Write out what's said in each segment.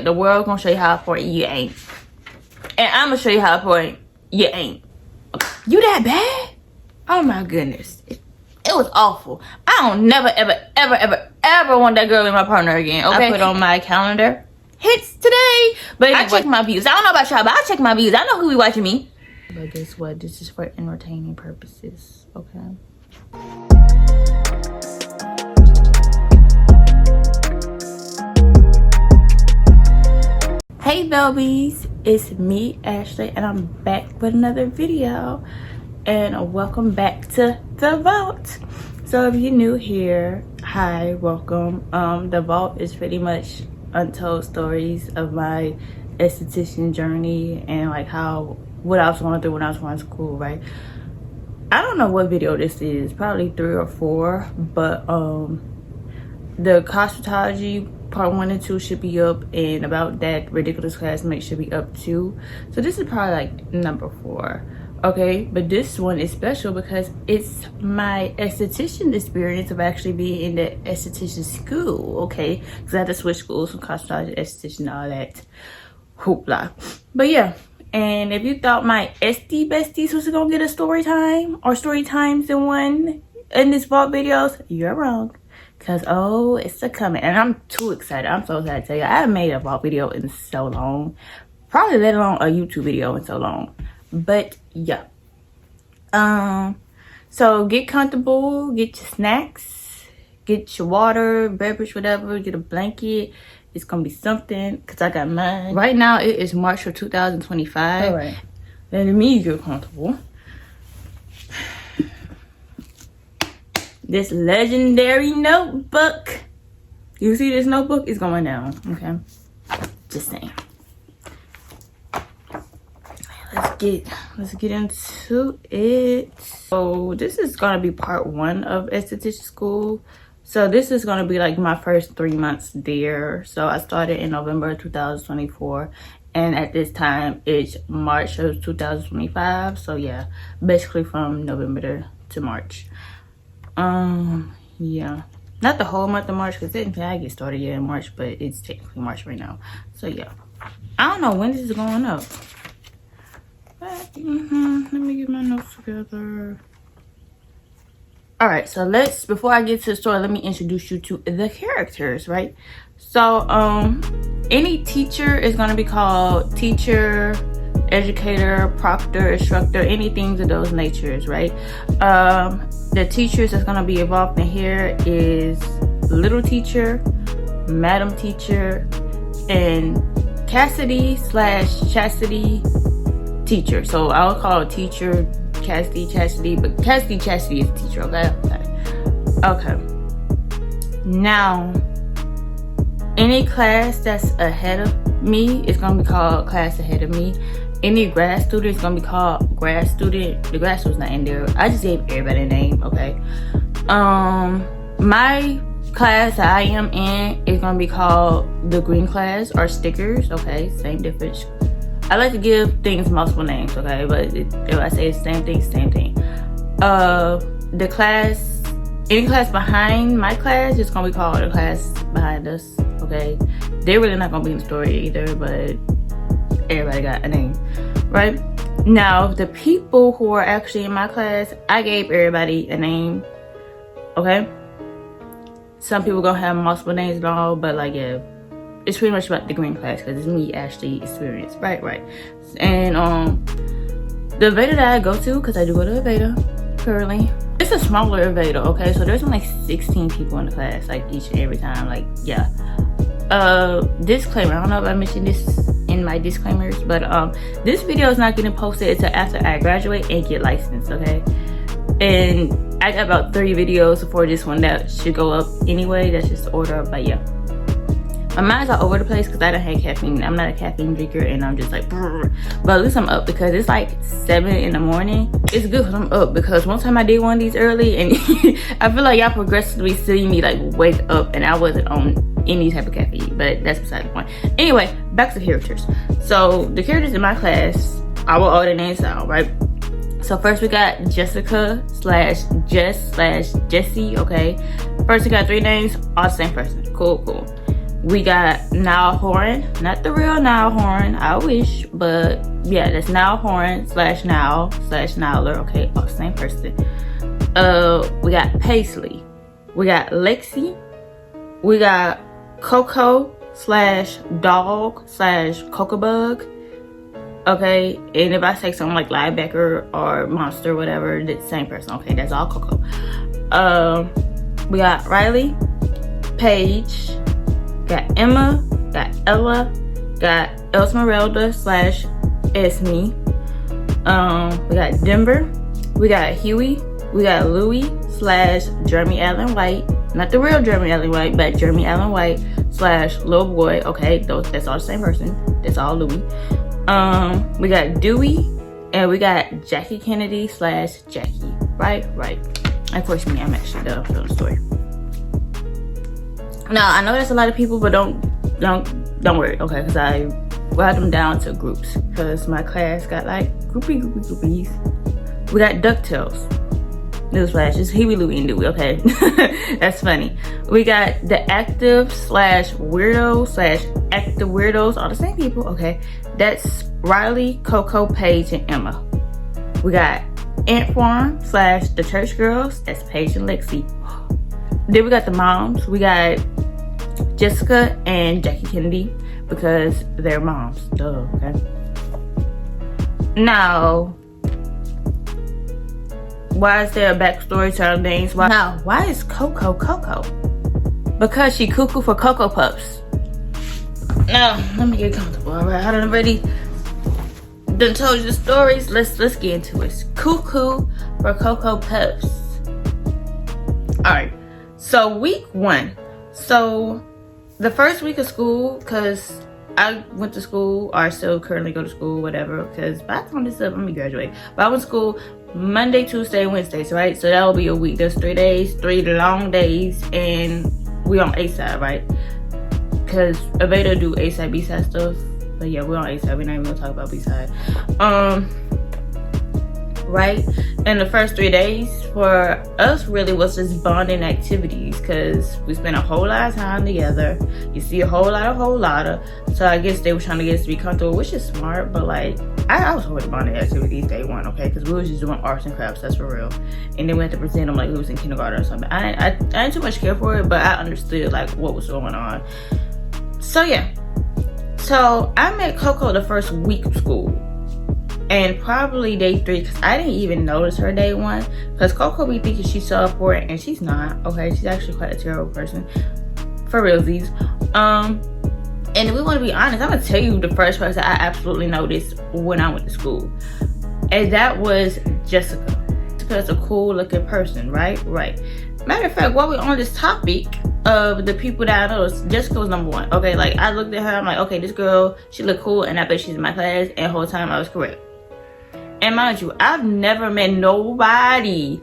The world gonna show you how important you ain't. And I'm gonna show you how important you ain't. You that bad? Oh my goodness. It was awful. I don't never, ever want that girl in my partner again, okay? I put on my calendar. Hits today. But anyway, I check my views. I don't know about y'all, but I check my views. I know who be watching me. But guess what? This is for entertaining purposes, okay? Hey Belbies, it's me Ashley and I'm back with another video and welcome back to the vault. So if you're new here, hi, welcome. The vault is pretty much untold stories of my esthetician journey and like what I was going through when I was going to school, right? I don't know what video this is, probably 3 or 4, but the Cosmetology part 1 and 2 should be up, and about that ridiculous classmate should be up too. So this is probably like number 4, okay? But this one is special because it's my esthetician experience of actually being in the esthetician school, okay? Because I had to switch schools from cosmetology, esthetician, all that hoopla. But yeah, and if you thought my SD besties was gonna get a story time or story times in one in this vault videos, you're wrong. Cause oh, it's a coming, and I'm too excited. I'm so excited to tell you. I haven't made a vlog video in so long, probably let alone a YouTube video in so long. But yeah, so get comfortable, get your snacks, get your water, beverage, whatever. Get a blanket. It's gonna be something. Cause I got mine. Right now it is March of 2025. All right, let me get comfortable. This legendary notebook. You see this notebook? It's going down, okay? Just saying. Let's get into it. So this is gonna be part 1 of esthetician school. So this is gonna be like my first 3 months there. So I started in November 2024. And at this time, it's March of 2025. So yeah, basically from November to March. Yeah, not the whole month of March because technically I get started in March, but it's technically March right now. So yeah, I don't know when this is going up, but let me get my notes together. All right, so before I get to the story, let me introduce you to the characters, right? So any teacher is going to be called teacher, educator, proctor, instructor, anything of those natures, right? The teachers that's going to be involved in here is little teacher, madam teacher, and Cassidy/chastity teacher. So I'll call it teacher chastity, but chastity is teacher, okay? Okay. Now, any class that's ahead of me is going to be called class ahead of me. Any grad student is gonna be called grad student. The grad student's not in there. I just gave everybody a name, okay? My class that I am in is gonna be called the green class or stickers, okay? Same difference. I like to give things multiple names, okay? But if I say the same thing, same thing. The class, any class behind my class is gonna be called the class behind us, okay? They're really not gonna be in the story either, but everybody got a name, right? Now the people who are actually in my class, I gave everybody a name, okay? Some people gonna have multiple names and all, but like yeah, it's pretty much about the green class because it's me Ashley experience, right? And the Veda that I go to, because I do go to a Veda currently, it's a smaller Veda, okay? So there's only like 16 people in the class, like each and every time, like yeah. Disclaimer, I don't know if I mentioned this in my disclaimers, but this video is not getting posted until after I graduate and get licensed, okay? And I got about 3 videos before this one that should go up anyway. That's just the order, but yeah, my mind's all over the place because I don't have caffeine. I'm not a caffeine drinker and I'm just like brr. But at least I'm up because it's like 7 in the morning. It's good because I'm up, because one time I did one of these early and I feel like y'all progressively see me like wake up and I wasn't on any type of caffeine, but that's beside the point. Anyway, back to the characters. So the characters in my class, I will order names out, right? So first we got Jessica/Jess/Jessie, okay? First we got 3 names, all the same person. Cool. We got Niall Horan, not the real Niall Horan, I wish, but yeah, that's Niall Horan slash Niall slash Niler, okay, oh, same person. We got Paisley, we got Lexi, we got Coco slash Dog slash Cocobug, okay, and if I say something like Linebacker or Monster, whatever, it's the same person, okay, that's all Coco. We got Riley, Paige, got Emma, got Ella, got Elsmeralda slash Esme. We got Denver, we got Huey, we got Louie slash Jeremy Allen White, not the real Jeremy Allen White, but Jeremy Allen White slash Little Boy. Okay, that's all the same person. That's all Louie. We got Dewey, and we got Jackie Kennedy slash Jackie. Right. Of course, me. I'm actually the story. Now I know that's a lot of people, but don't worry, okay? Because I brought them down to groups because my class got like groupies. We got DuckTales. Newsflash, it's Huey, Louie, and Dewey, okay? That's funny. We got the active slash weirdo slash active weirdos, all the same people, okay? That's Riley, Coco, Paige, and Emma. We got Ant Farm slash the church girls, that's Paige and Lexi. Then we got the moms. We got Jessica and Jackie Kennedy because they're moms, duh, okay? Now, why is there a backstory to our names? Why is Coco Coco? Because she cuckoo for Cocoa Puffs. Now, let me get comfortable, alright? I done already done told you the stories. Let's get into it. Cuckoo for Cocoa Puffs. Alright, so week 1. So the first week of school, because I went to school, or I still currently go to school, whatever, because by the time this up, I'm gonna graduate. But I went to school Monday, Tuesday, Wednesdays, right? So that will be a week. That's 3 days, 3 long days, and we on A-side, right? Because Aveda do A-side, B-side stuff. But yeah, we're on A-side. We're not even gonna talk about B-side. Right? And the first 3 days for us really was just bonding activities because we spent a whole lot of time together. You see a whole lot of. So I guess they were trying to get us to be comfortable, which is smart, but like, I was with bonding activities day 1, okay? Because we was just doing arts and crafts, that's for real. And then we had to pretend like we was in kindergarten or something. I didn't too much care for it, but I understood like what was going on. So yeah. So I met Coco the first week of school. And probably day 3, because I didn't even notice her day 1. Because Coco be thinking she's so important, and she's not, okay? She's actually quite a terrible person. For realsies. And if we want to be honest, I'm going to tell you the first person I absolutely noticed when I went to school. And that was Jessica. Jessica's a cool looking person, right? Right. Matter of fact, while we're on this topic of the people that I noticed, Jessica was number 1. Okay, like I looked at her, I'm like, okay, this girl, she looked cool, and I bet she's in my class, and the whole time I was correct. And mind you, I've never met nobody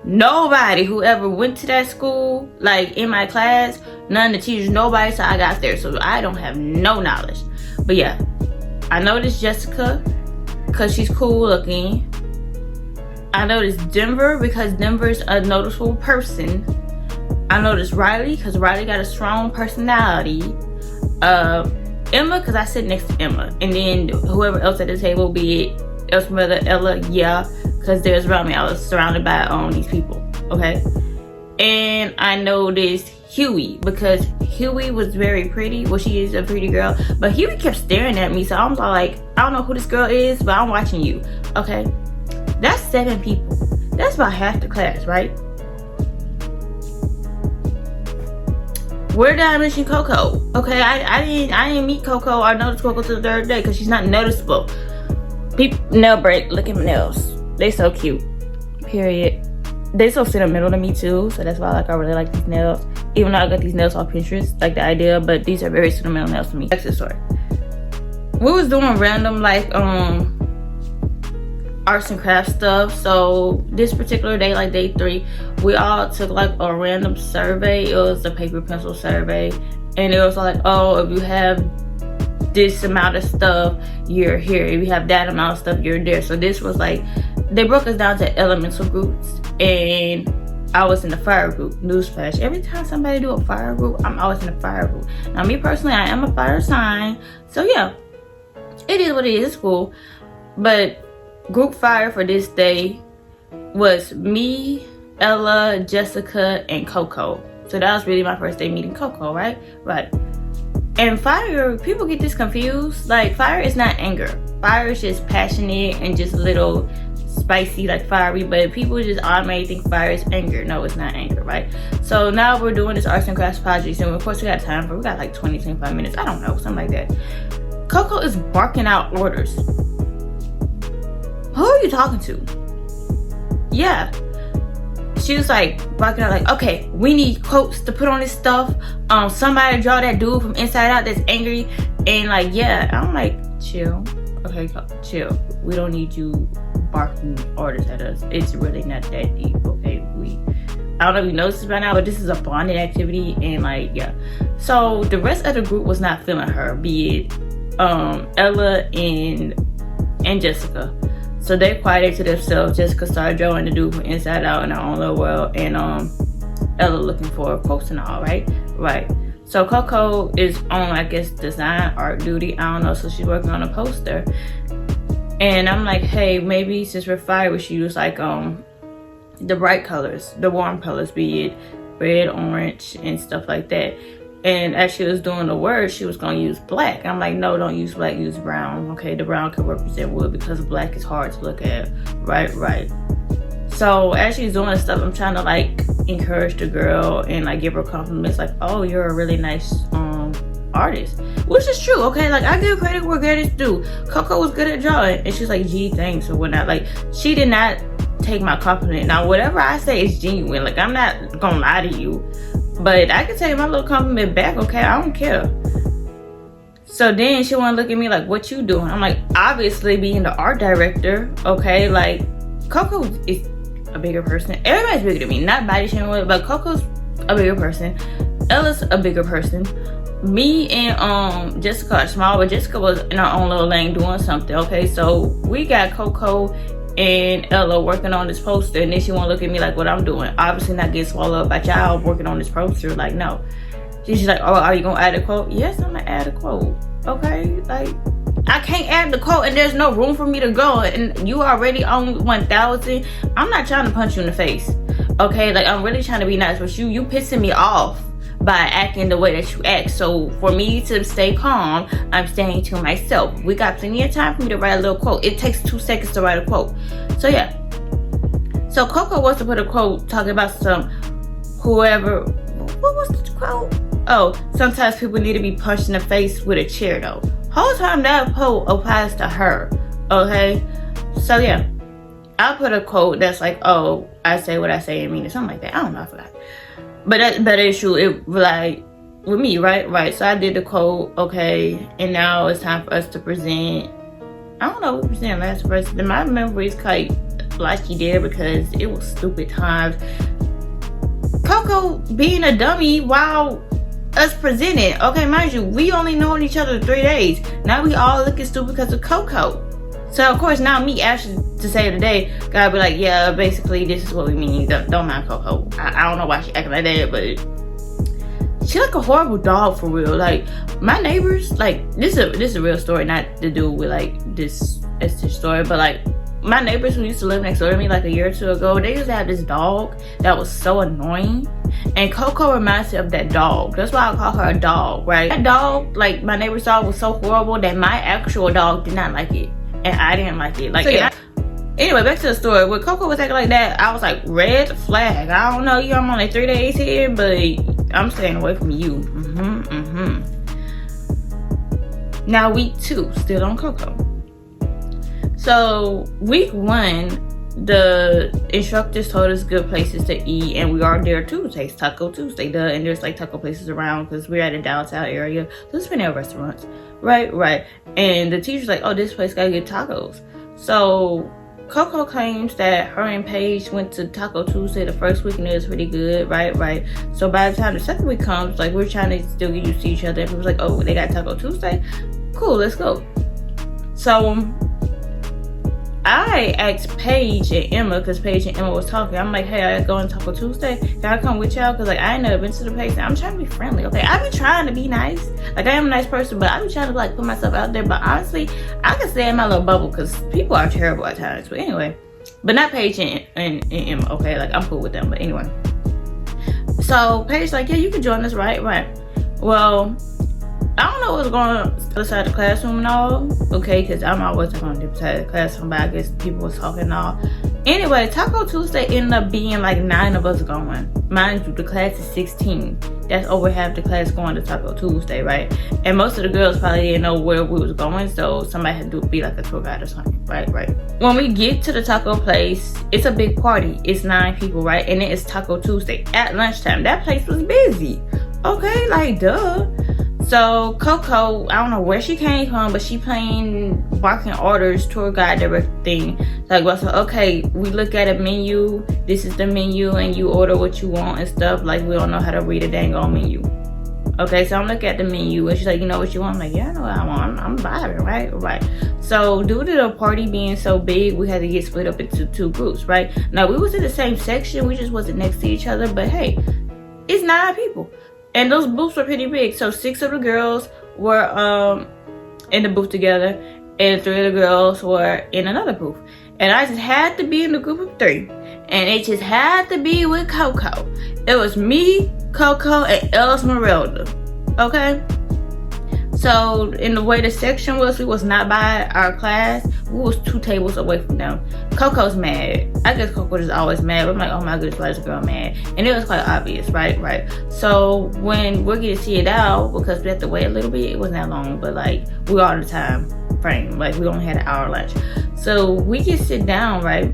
who ever went to that school, like in my class, none of the teachers, nobody, so I got there, so I don't have no knowledge. But yeah, I noticed Jessica because she's cool looking. I noticed Denver because Denver's a noticeable person. I noticed Riley because Riley got a strong personality. Emma because I sit next to Emma, and then whoever else at the table, be it Elsmeralda, Ella, yeah, because they was around me. I was surrounded by these people, okay? And I noticed Huey because Huey was very pretty. Well, she is a pretty girl, but Huey kept staring at me, so I'm like, I don't know who this girl is, but I'm watching you, okay? That's 7 people. That's about half the class, right? Where did I mention Coco? Okay, I didn't meet Coco or notice Coco till the 3rd day because she's not noticeable. People, nail break, look at my nails. They so cute. Period. They so sentimental to me too, so that's why I really like these nails. Even though I got these nails off Pinterest, like the idea, but these are very sentimental nails to me. Accessory. We was doing random like arts and crafts stuff. So this particular day, like day 3, we all took like a random survey. It was a paper pencil survey, and it was like, oh, if you have this amount of stuff, you're here. If you have that amount of stuff, you're there. So this was like, they broke us down to elemental groups, and I was in the fire group. Newsflash. Every time somebody do a fire group, I'm always in the fire group. Now, me personally, I am a fire sign. So, yeah. It is what it is. It's cool. But group fire for this day was me, Ella, Jessica, and Coco. So, that was really my first day meeting Coco, right? Right. And fire, people get this confused. Like, fire is not anger. Fire is just passionate and just a little spicy, like fiery, but people just automatically think fire is anger. No, it's not anger, right? So now we're doing this arts and crafts project, and of course we got time for, we got like 20-25 minutes, I don't know, something like that. Coco is barking out orders. Who are you talking to? Yeah, she was like barking out like, okay, we need quotes to put on this stuff. Somebody draw that dude from Inside Out that's angry, and like, yeah, I'm like, chill, okay, chill. We don't need you barking orders at us. It's really not that deep, okay? I don't know if you noticed this by now, but this is a bonding activity, and like, yeah. So the rest of the group was not feeling her, be it Ella and Jessica. So they quieted to themselves. Jessica started drawing the dude from Inside Out in her own little world, and Ella looking for quotes and all, right? Right. So Coco is on, I guess, design art duty. I don't know. So she's working on a poster. And I'm like, hey, maybe since we're fire, we should use like the bright colors, the warm colors, be it red, orange, and stuff like that. And as she was doing the words, she was gonna use black. I'm like, no, don't use black, use brown. Okay, the brown could represent wood because black is hard to look at. Right. So as she's doing stuff, I'm trying to like encourage the girl and like give her compliments, like, oh, you're a really nice artist, which is true. Okay, like I give credit where credit's due. Coco was good at drawing, and she's like, gee, thanks or whatnot. Like, she did not take my compliment. Now whatever I say is genuine, like I'm not gonna lie to you, but I can take my little compliment back. Okay, I don't care. So then she wanna look at me like, what you doing? I'm like, obviously being the art director. Okay, like Coco is a bigger person. Everybody's bigger than me, not body shaming, but Coco's a bigger person, Ella's a bigger person. Me and Jessica are small, but Jessica was in her own little lane doing something. Okay, so we got Coco and Ella working on this poster, and then she won't look at me like what I'm doing. Obviously not getting swallowed up by y'all working on this poster. Like, no. She's like, oh, are you gonna add a quote? Yes, I'm gonna add a quote. Okay, like I can't add the quote and there's no room for me to go, and you already on 1,000. I'm not trying to punch you in the face. Okay, like I'm really trying to be nice, but you pissing me off by acting the way that you act. So for me to stay calm, I'm staying to myself. We got plenty of time for me to write a little quote. It takes 2 seconds to write a quote. So yeah. So Coco wants to put a quote talking about some whoever. What was the quote? Oh, sometimes people need to be punched in the face with a chair though. Whole time that quote applies to her. Okay? So yeah. I put a quote that's like, oh, I say what I say and mean it, something like that. I don't know, I forgot. But that is true. It like with me, right? So I did the quote, okay, and now it's time for us to present. I don't know what we presented last person. My memory is quite flashy there because it was stupid times. Coco being a dummy while us presenting. Okay, mind you, we only known each other 3 days. Now we all looking stupid because of Coco. So of course now me actually to say today gotta be like, yeah, basically this is what we mean. Don't mind Coco. I don't know why she acting like that, but she like a horrible dog for real. Like my neighbors, like this is a real story, not to do with like this story, but like my neighbors who used to live next door to me like a year or two ago, they used to have this dog that was so annoying. And Coco reminds me of that dog. That's why I call her a dog, right? That dog, like my neighbor's dog, was so horrible that my actual dog did not like it. And I didn't like it. Like, so, yeah. Anyway, back to the story. When Coco was acting like that, I was like, red flag. I don't know, I'm only 3 days here, but I'm staying away from you. Now week 2, still on Coco. So week 1, the instructors told us good places to eat, and we are there Tuesday. It's Taco Tuesday, duh. And there's like taco places around because we're at a downtown area, so there's plenty of restaurants. Right. And the teacher's like, oh, this place gotta get tacos. So Coco claims that her and Paige went to Taco Tuesday the first week and it was pretty good, right. So by the time the second week comes, like we're trying to still get used to each other. And people's like, oh, they got Taco Tuesday? Cool, let's go. So I asked Paige and Emma, because Paige and Emma was talking. I'm like, hey, I go on Taco Tuesday. Can I come with y'all? Because like I ain't never been to the place. And I'm trying to be friendly, okay? I be trying to be nice. Like I am a nice person, but I be trying to like put myself out there. But honestly, I can stay in my little bubble because people are terrible at times. But anyway, but not Paige and Emma, okay? Like I'm cool with them. But anyway, so Paige like, yeah, you can join us, right? Well, I don't know what's going on outside the classroom and all, okay, because I'm always going to outside the classroom, but I guess people was talking and all. Anyway, Taco Tuesday ended up being like 9 of us going. Mind you, the class is 16. That's over half the class going to Taco Tuesday, right? And most of the girls probably didn't know where we was going, so somebody had to be like a tour guide or something, right? When we get to the taco place, it's a big party. It's 9 people, right? And it is Taco Tuesday at lunchtime. That place was busy, okay? Like, duh. So Coco, I don't know where she came from, but she playing barking orders, tour guide, everything. Like, well, so okay, we look at a menu. This is the menu, and you order what you want and stuff. Like, we don't know how to read a dang old menu. Okay, so I'm looking at the menu, and she's like, you know what you want? I'm like, yeah, I know what I want. I'm vibing, right? So due to the party being so big, we had to get split up into 2 groups, right? Now we was in the same section, we just wasn't next to each other, but hey, it's 9 people. And those booths were pretty big. So 6 of the girls were in the booth together, and 3 of the girls were in another booth. And I just had to be in the group of 3. And it just had to be with Coco. It was me, Coco, and Esmeralda. Okay? So in the way the section was, we was not by our class. We was 2 tables away from them. Coco's mad. I guess Coco is always mad. I'm like, oh my goodness, why is this girl mad? And it was quite obvious, right? So when we're getting seated out, because we had to wait a little bit, it wasn't that long, but like we all the time frame. Like we only had an hour lunch. So we just sit down, right?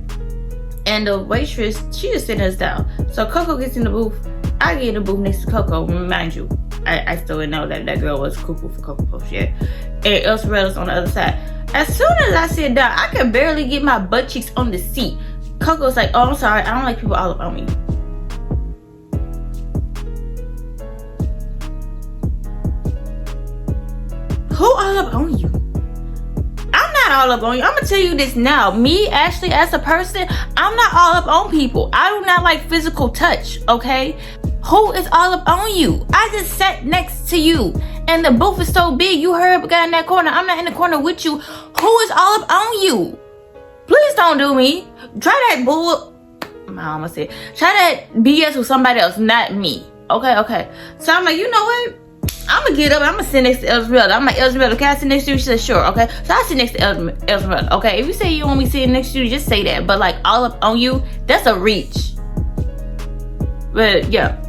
And the waitress, she just sitting us down. So Coco gets in the booth. I get in the booth next to Coco, mind you. I still didn't know that girl was cuckoo for Cocoa Puffs yet. And Elsera's on the other side. As soon as I sit down, I could barely get my butt cheeks on the seat. Coco's like, oh, I'm sorry, I don't like people all up on me. Who all up on you? I'm not all up on you. I'm gonna tell you this now. Me, Ashley, as a person, I'm not all up on people. I do not like physical touch, okay? Who is all up on you? I just sat next to you, and the booth is so big. You heard a guy in that corner. I'm not in the corner with you. Who is all up on you? Please don't do me. Try that bull. My mama said, try that BS with somebody else, not me. Okay. So I'm like, you know what? I'm gonna get up and I'm gonna sit next to Esmeralda. I'm like, Esmeralda, can I sit next to you? She said, sure, okay. So I sit next to Esmeralda, okay. If you say you want me sitting next to you, just say that. But like all up on you, that's a reach. But yeah.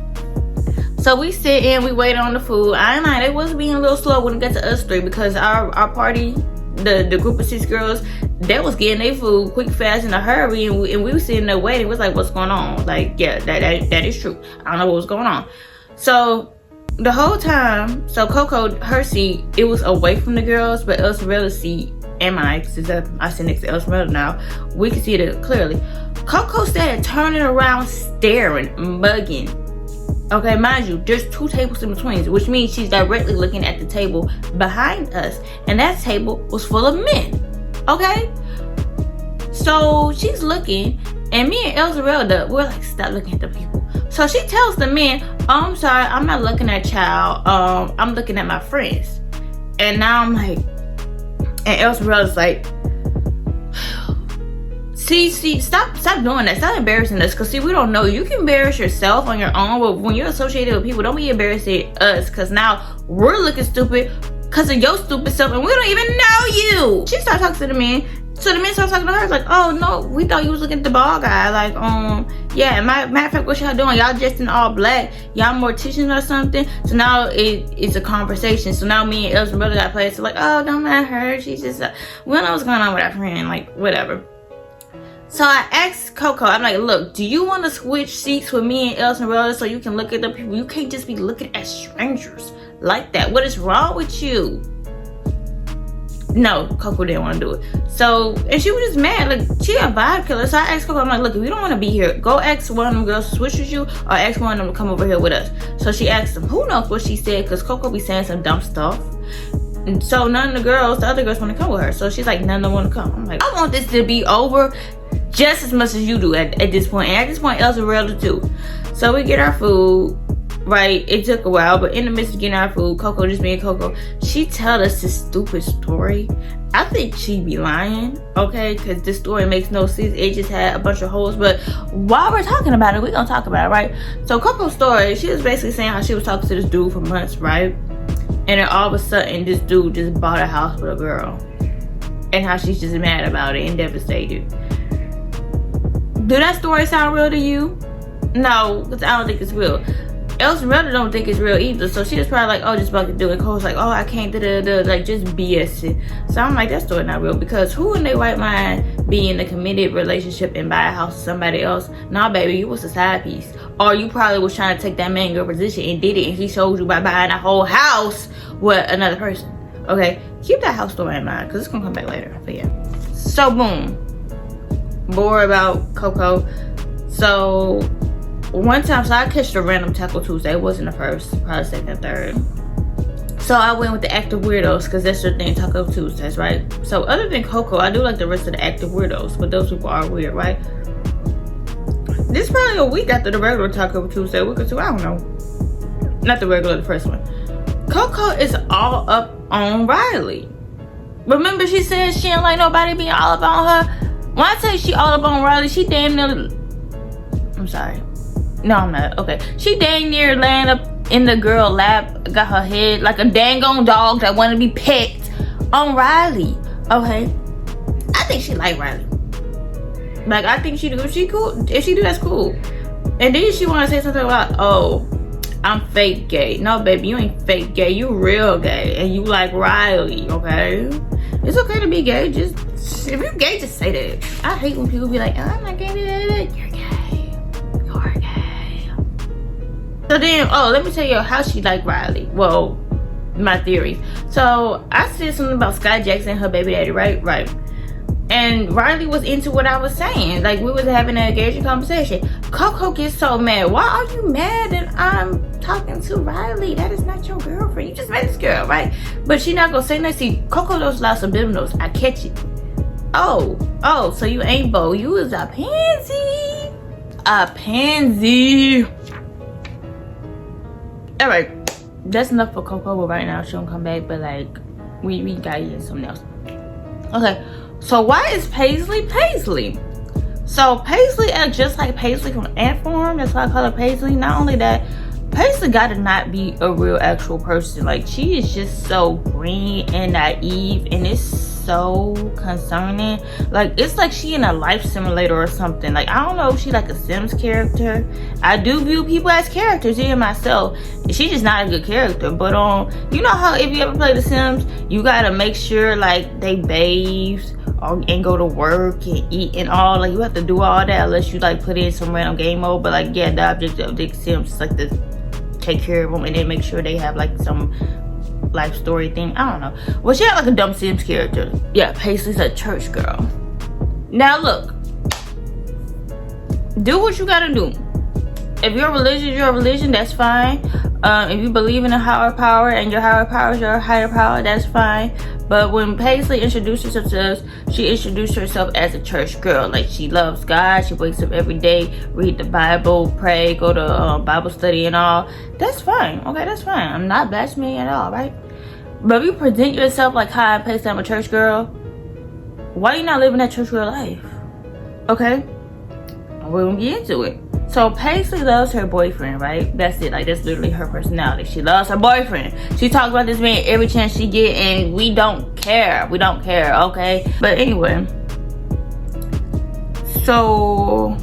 So we sit and we wait on the food. I ain't lying, it was being a little slow when it got to us 3 because our party, the group of 6 girls, they was getting their food quick, fast, in a hurry, and we were sitting there waiting. It was like, what's going on? Like, yeah, that is true. I don't know what was going on. So the whole time, so Coco, her seat, it was away from the girls, but Elsera's seat and mine, since I sit next to Elsmeralda now, we could see it clearly. Coco started turning around, staring, mugging. Okay, mind you, there's 2 tables in between, which means she's directly looking at the table behind us, and that table was full of men. Okay, so she's looking, and me and Elsmeralda, we're like, stop looking at the people. So she tells the men, oh, I'm sorry, I'm not looking at y'all. I'm looking at my friends. And now I'm like, and Elsmeralda's like, see, stop doing that. Stop embarrassing us. Because see, we don't know. You can embarrass yourself on your own, but when you're associated with people, don't be embarrassing us. Because now we're looking stupid because of your stupid self, and we don't even know you. She started talking to the men. So the men started talking to her, like, oh no, we thought you was looking at the bald guy. Like, yeah, matter of fact, what y'all doing? Y'all dressed in all black. Y'all morticians or something. So now it's a conversation. So now me and Elsmeralda got played. So like, oh, don't mind her. She's just, we don't know what's going on with our friend. Like, whatever. So I asked Coco, I'm like, look, do you want to switch seats with me and Elsmeralda so you can look at the people? You can't just be looking at strangers like that. What is wrong with you? No, Coco didn't want to do it. So, and she was just mad. Like, she a vibe killer. So I asked Coco, I'm like, look, if you don't want to be here, go ask one of them girls to switch with you, or ask one of them to come over here with us. So she asked them. Who knows what she said, because Coco be saying some dumb stuff. And so none of the other girls want to come with her. So she's like, none of them want to come. I'm like, I want this to be over just as much as you do at this point. And at this point, Elsa too. So we get our food, right? It took a while, but in the midst of getting our food, Coco, just being Coco, she tell us this stupid story. I think she be lying, okay? Because this story makes no sense. It just had a bunch of holes. But while we're talking about it, we're going to talk about it, right? So Coco's story, she was basically saying how she was talking to this dude for months, right? And then all of a sudden, this dude just bought a house with a girl. And how she's just mad about it and devastated. Do that story sound real to you? No, because I don't think it's real. Elsa really don't think it's real either. So she was probably like, oh, just about to do it. Cole's like, oh, I can't like just BS it. So I'm like, that story not real, because who in their right mind be in a committed relationship and buy a house with somebody else? Nah, baby, you was a side piece. Or you probably was trying to take that man girl position and did it, and he showed you by buying a whole house with another person. Okay, keep that house story in mind, because it's gonna come back later. But yeah, so boom, more about Coco. So one time, so I catched a random Taco Tuesday. It wasn't the first, probably second, third. So I went with the active weirdos, because that's their thing, Taco Tuesdays, right? So other than Coco, I do like the rest of the active weirdos, but those people are weird, right? This is probably a week after the regular Taco Tuesday, a week or two, I don't know. Not the regular, the first one. Coco is all up on Riley. Remember she said she didn't like nobody being all up on her? When I say she all up on Riley, she damn near... I'm sorry. No, I'm not. Okay. She dang near laying up in the girl lap, got her head like a dang on dog that wanted to be pet on Riley. Okay. I think she like Riley. Like, I think she do. If she cool, if she do, that's cool. And then she want to say something about, oh, I'm fake gay. No, baby, you ain't fake gay. You real gay. And you like Riley, okay? It's okay to be gay. Just, if you're gay, just say that. I hate when people be like, oh, I'm not gay. You're gay. You're gay. So then, oh, let me tell you how she like Riley. Well, my theories. So, I said something about Scott Jackson and her baby daddy, right? Right. And Riley was into what I was saying. Like, we was having an engaging conversation. Coco gets so mad. Why are you mad that I'm talking to Riley? That is not your girlfriend. You just met this girl, right? But she not gonna say nothing. See, Coco knows lots of subliminals. I catch it. Oh, so you ain't Bo. You was a pansy. A pansy. Alright. That's enough for Coco. But right now, she don't come back. But, like, we gotta get something else. Okay. So why is Paisley Paisley? So Paisley acts just like Paisley from Ant Farm. That's why I call her Paisley. Not only that, Paisley gotta not be a real actual person. Like, she is just so green and naive, and it's so concerning. Like, it's like she in a life simulator or something. Like, I don't know if she like a Sims character. I do view people as characters, even myself. She's just not a good character. But you know how if you ever play The Sims, you gotta make sure like they bathe and go to work and eat and all. Like, you have to do all that unless you like put in some random game mode. But like, yeah, the objective of The Sims is like to take care of them and then make sure they have like some life story thing. I don't know. Well, she had like a dumb Sims character. Yeah, Paisley's a church girl. Now look, do what you gotta do. If your religion is your religion, that's fine. If you believe in a higher power and your higher power is your higher power, that's fine. But when Paisley introduced herself to us, she introduced herself as a church girl. Like, she loves God. She wakes up every day, read the Bible, pray, go to Bible study and all. That's fine. Okay, that's fine. I'm not blaspheming at all, right? But if you present yourself like, hi, Paisley, I'm a church girl, why are you not living that church girl life? Okay? We're gonna get into it. So Paisley loves her boyfriend, right? That's it. Like, that's literally her personality. She loves her boyfriend. She talks about this man every chance she get, and we don't care. We don't care, okay? But anyway. So,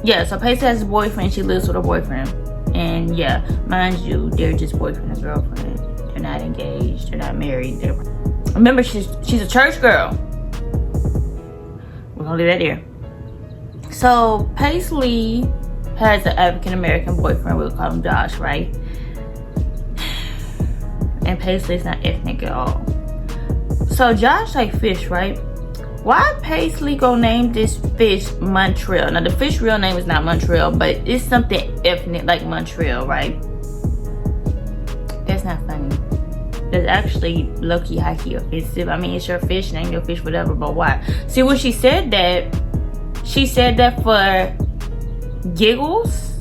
yeah. So Paisley has a boyfriend. She lives with her boyfriend. And yeah, mind you, they're just boyfriend and girlfriend. They're not engaged. They're not married. Remember, she's a church girl. We're gonna leave that there. So Paisley has an African-American boyfriend. We'll call him Josh, right? And Paisley's not ethnic at all. So Josh like fish, right? Why Paisley gonna name this fish Montreal? Now, the fish real name is not Montreal, but it's something ethnic like Montreal, right? That's not funny. That's actually low-key, high-key offensive. I mean, it's your fish, name your fish, whatever, but why? See, when she said that for giggles.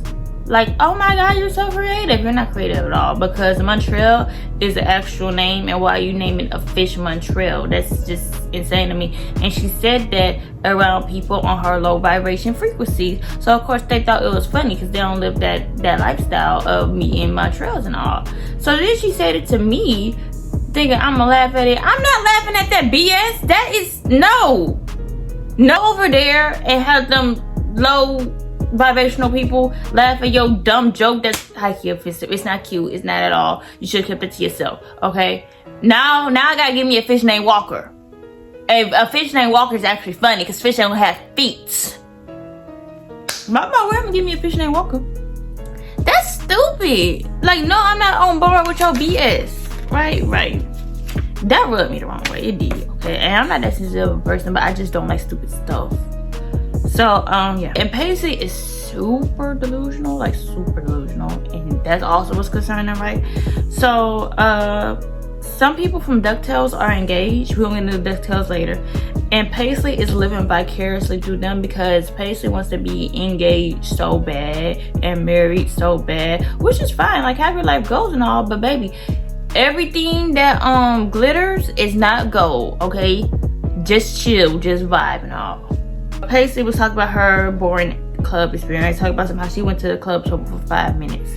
Like, oh my god, you're so creative. You're not creative at all, because Montreal is the actual name, and why are you naming a fish Montreal? That's just insane to me. And she said that around people on her low vibration frequencies. So of course they thought it was funny, because they don't live that lifestyle of meeting Montreals and all. So then she said it to me, thinking I'm gonna laugh at it. I'm not laughing at that BS. That is no over there and have them low vibrational people laugh at your dumb joke. That's high-key offensive. It's not cute. It's not at all. You should have kept it to yourself, okay? Now I gotta give me a fish named Walker. A fish named Walker is actually funny, because fish don't have feet. My mom, where am give me a fish named Walker? That's stupid. Like, no, I'm not on board with your BS. Right. That rubbed me the wrong way. It did, okay? And I'm not that sensitive of a person, but I just don't like stupid stuff. So, yeah. And Paisley is super delusional, and that's also what's concerning, right? So, some people from DuckTales are engaged. We'll get into DuckTales later. And Paisley is living vicariously through them, because Paisley wants to be engaged so bad and married so bad, which is fine. Like, have your life goals and all, but baby, everything that glitters is not gold, okay? Just chill, just vibe and all. Paisley was talking about her boring club experience, talking about how she went to the club for 5 minutes.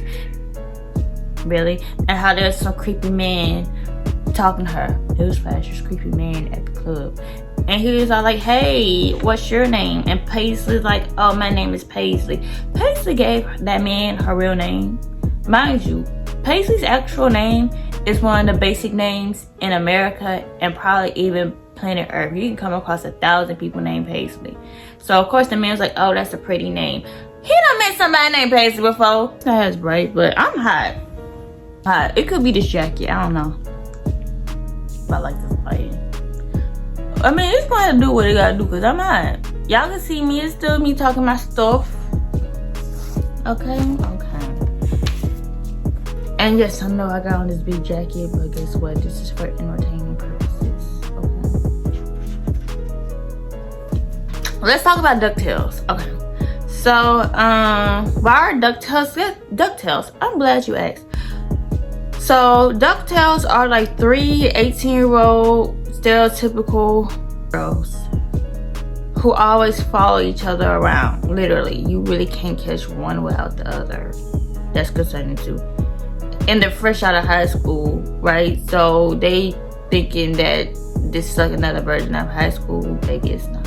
Really? And how there's some creepy man talking to her. Newsflash, there's a creepy man at the club. And he was all like, hey, what's your name? And Paisley's like, oh, my name is Paisley. Paisley gave that man her real name. Mind you, Paisley's actual name is one of the basic names in America, and probably even planet Earth. You can come across 1,000 people named Paisley. So of course the man's like, oh, that's a pretty name. He done met somebody named Paisley before. That's right, but I'm hot. It could be this jacket, I don't know. I like this lighting. I mean, it's gonna have to do what it gotta do, because I'm hot. Y'all can see me. It's still me talking my stuff. Okay. And yes, I know I got on this big jacket, but guess what? This is for entertainment purposes. Okay. Let's talk about DuckTales. Okay. So, why are DuckTales? I'm glad you asked. So, DuckTales are like 3 18-year-old stereotypical girls who always follow each other around. Literally, you really can't catch one without the other. That's concerning too. And they're fresh out of high school, right? So they thinking that this is like another version of high school. Baby, it's not.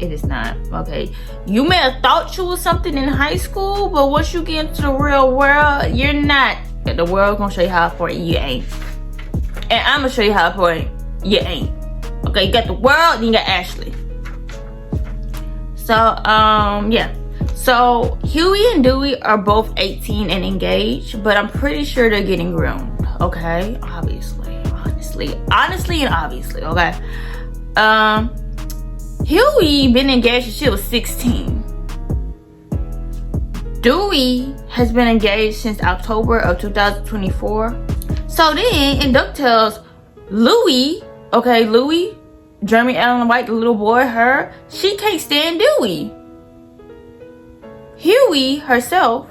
It is not, okay? You may have thought you was something in high school, but once you get into the real world, you're not. The world gonna show you how important you ain't. And I'm gonna show you how important you ain't. Okay, you got the world, then you got Ashley. So, yeah. So, Huey and Dewey are both 18 and engaged, but I'm pretty sure they're getting groomed, okay? Honestly, and obviously, okay? Huey been engaged since she was 16. Dewey has been engaged since October of 2024. So then, in DuckTales, Louie, Jeremy Allen White, the little boy, she can't stand Dewey. Huey herself,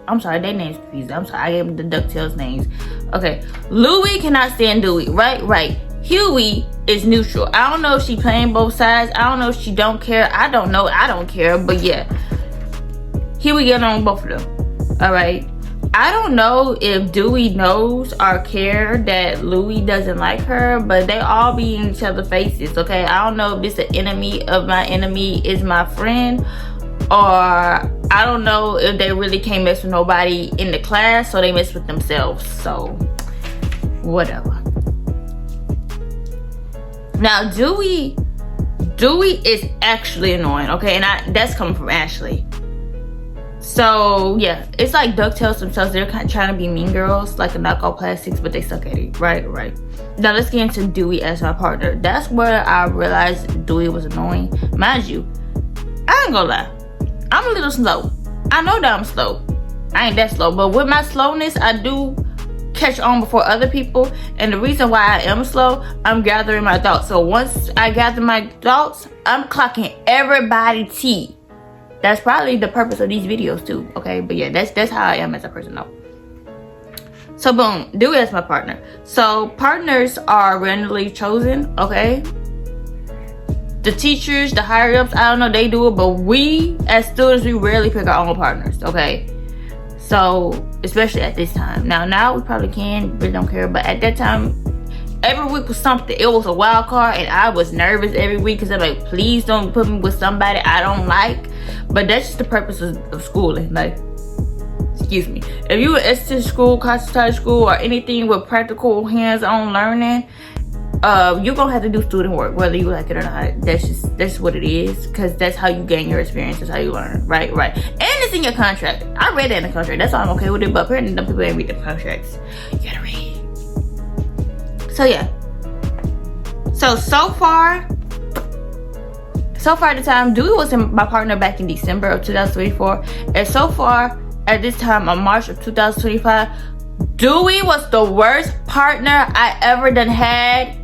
I'm sorry, their names confused. I'm sorry, I gave them the DuckTales names. Okay, Louie cannot stand Dewey. Right. Huey is neutral. I don't know if she playing both sides. I don't know if she don't care. I don't know. I don't care. But yeah, Huey get on both of them. All right. I don't know if Dewey knows or care that Louie doesn't like her, but they all be in each other's faces. Okay, I don't know if this an enemy of my enemy is my friend, or I don't know if they really can't mess with nobody in the class, so they mess with themselves. So, whatever. Now, Dewey is actually annoying, okay? And that's coming from Ashley. So, yeah. It's like DuckTales themselves. They're kind of trying to be mean girls, like the knockoff plastics, but they suck at it. Right. Now, let's get into Dewey as my partner. That's where I realized Dewey was annoying. Mind you, I ain't gonna lie. I'm a little slow. I know that I'm slow. I ain't that slow, but with my slowness, I do catch on before other people. And the reason why I am slow, I'm gathering my thoughts. So once I gather my thoughts, I'm clocking everybody T. That's probably the purpose of these videos too, okay? But yeah, that's how I am as a person though. So boom, Dewey is my partner. So partners are randomly chosen, okay? The teachers, the higher ups, I don't know, they do it, but we as students, we rarely pick our own partners, okay? So especially at this time. Now we probably can, really don't care, but at that time, every week was something. It was a wild card, and I was nervous every week because I'm like, please don't put me with somebody I don't like. But that's just the purpose of schooling. Like, excuse me, if you at esthetician school, cosmetology school, or anything with practical hands-on learning, you're gonna have to do student work, whether you like it or not. That's what it is, because that's how you gain your experience. That's how you learn. Right. And it's in your contract. I read that in the contract. That's why I'm okay with it. But apparently, some people ain't read the contracts. You gotta read. So yeah. So far at the time, Dewey was my partner back in December of 2024, and so far at this time of March of 2025, Dewey was the worst partner I ever done had,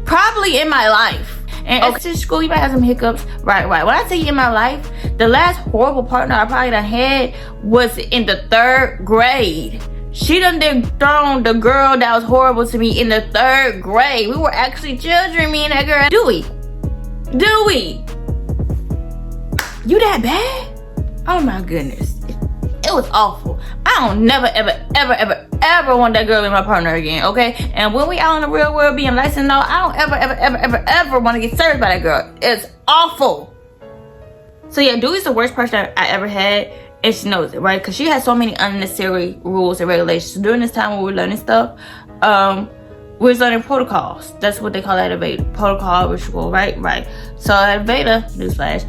probably in my life. And okay, school, you might have some hiccups, right? When I tell you in my life, the last horrible partner I probably done had was in the 3rd grade. She done dethroned the girl that was horrible to me in the 3rd grade. We were actually children, me and that girl. Dewey, you that bad? Oh my goodness, it was awful. I don't never ever want that girl in my partner again, okay? And when we out in the real world being licensed, no, I don't ever want to get served by that girl. It's awful. So yeah, Dewey's the worst person I ever had, and she knows it, right? Because she has so many unnecessary rules and regulations. So during this time when we were learning stuff, we was learning protocols. That's what they call that at Beta. Protocol ritual, right? So at Beta, newsflash,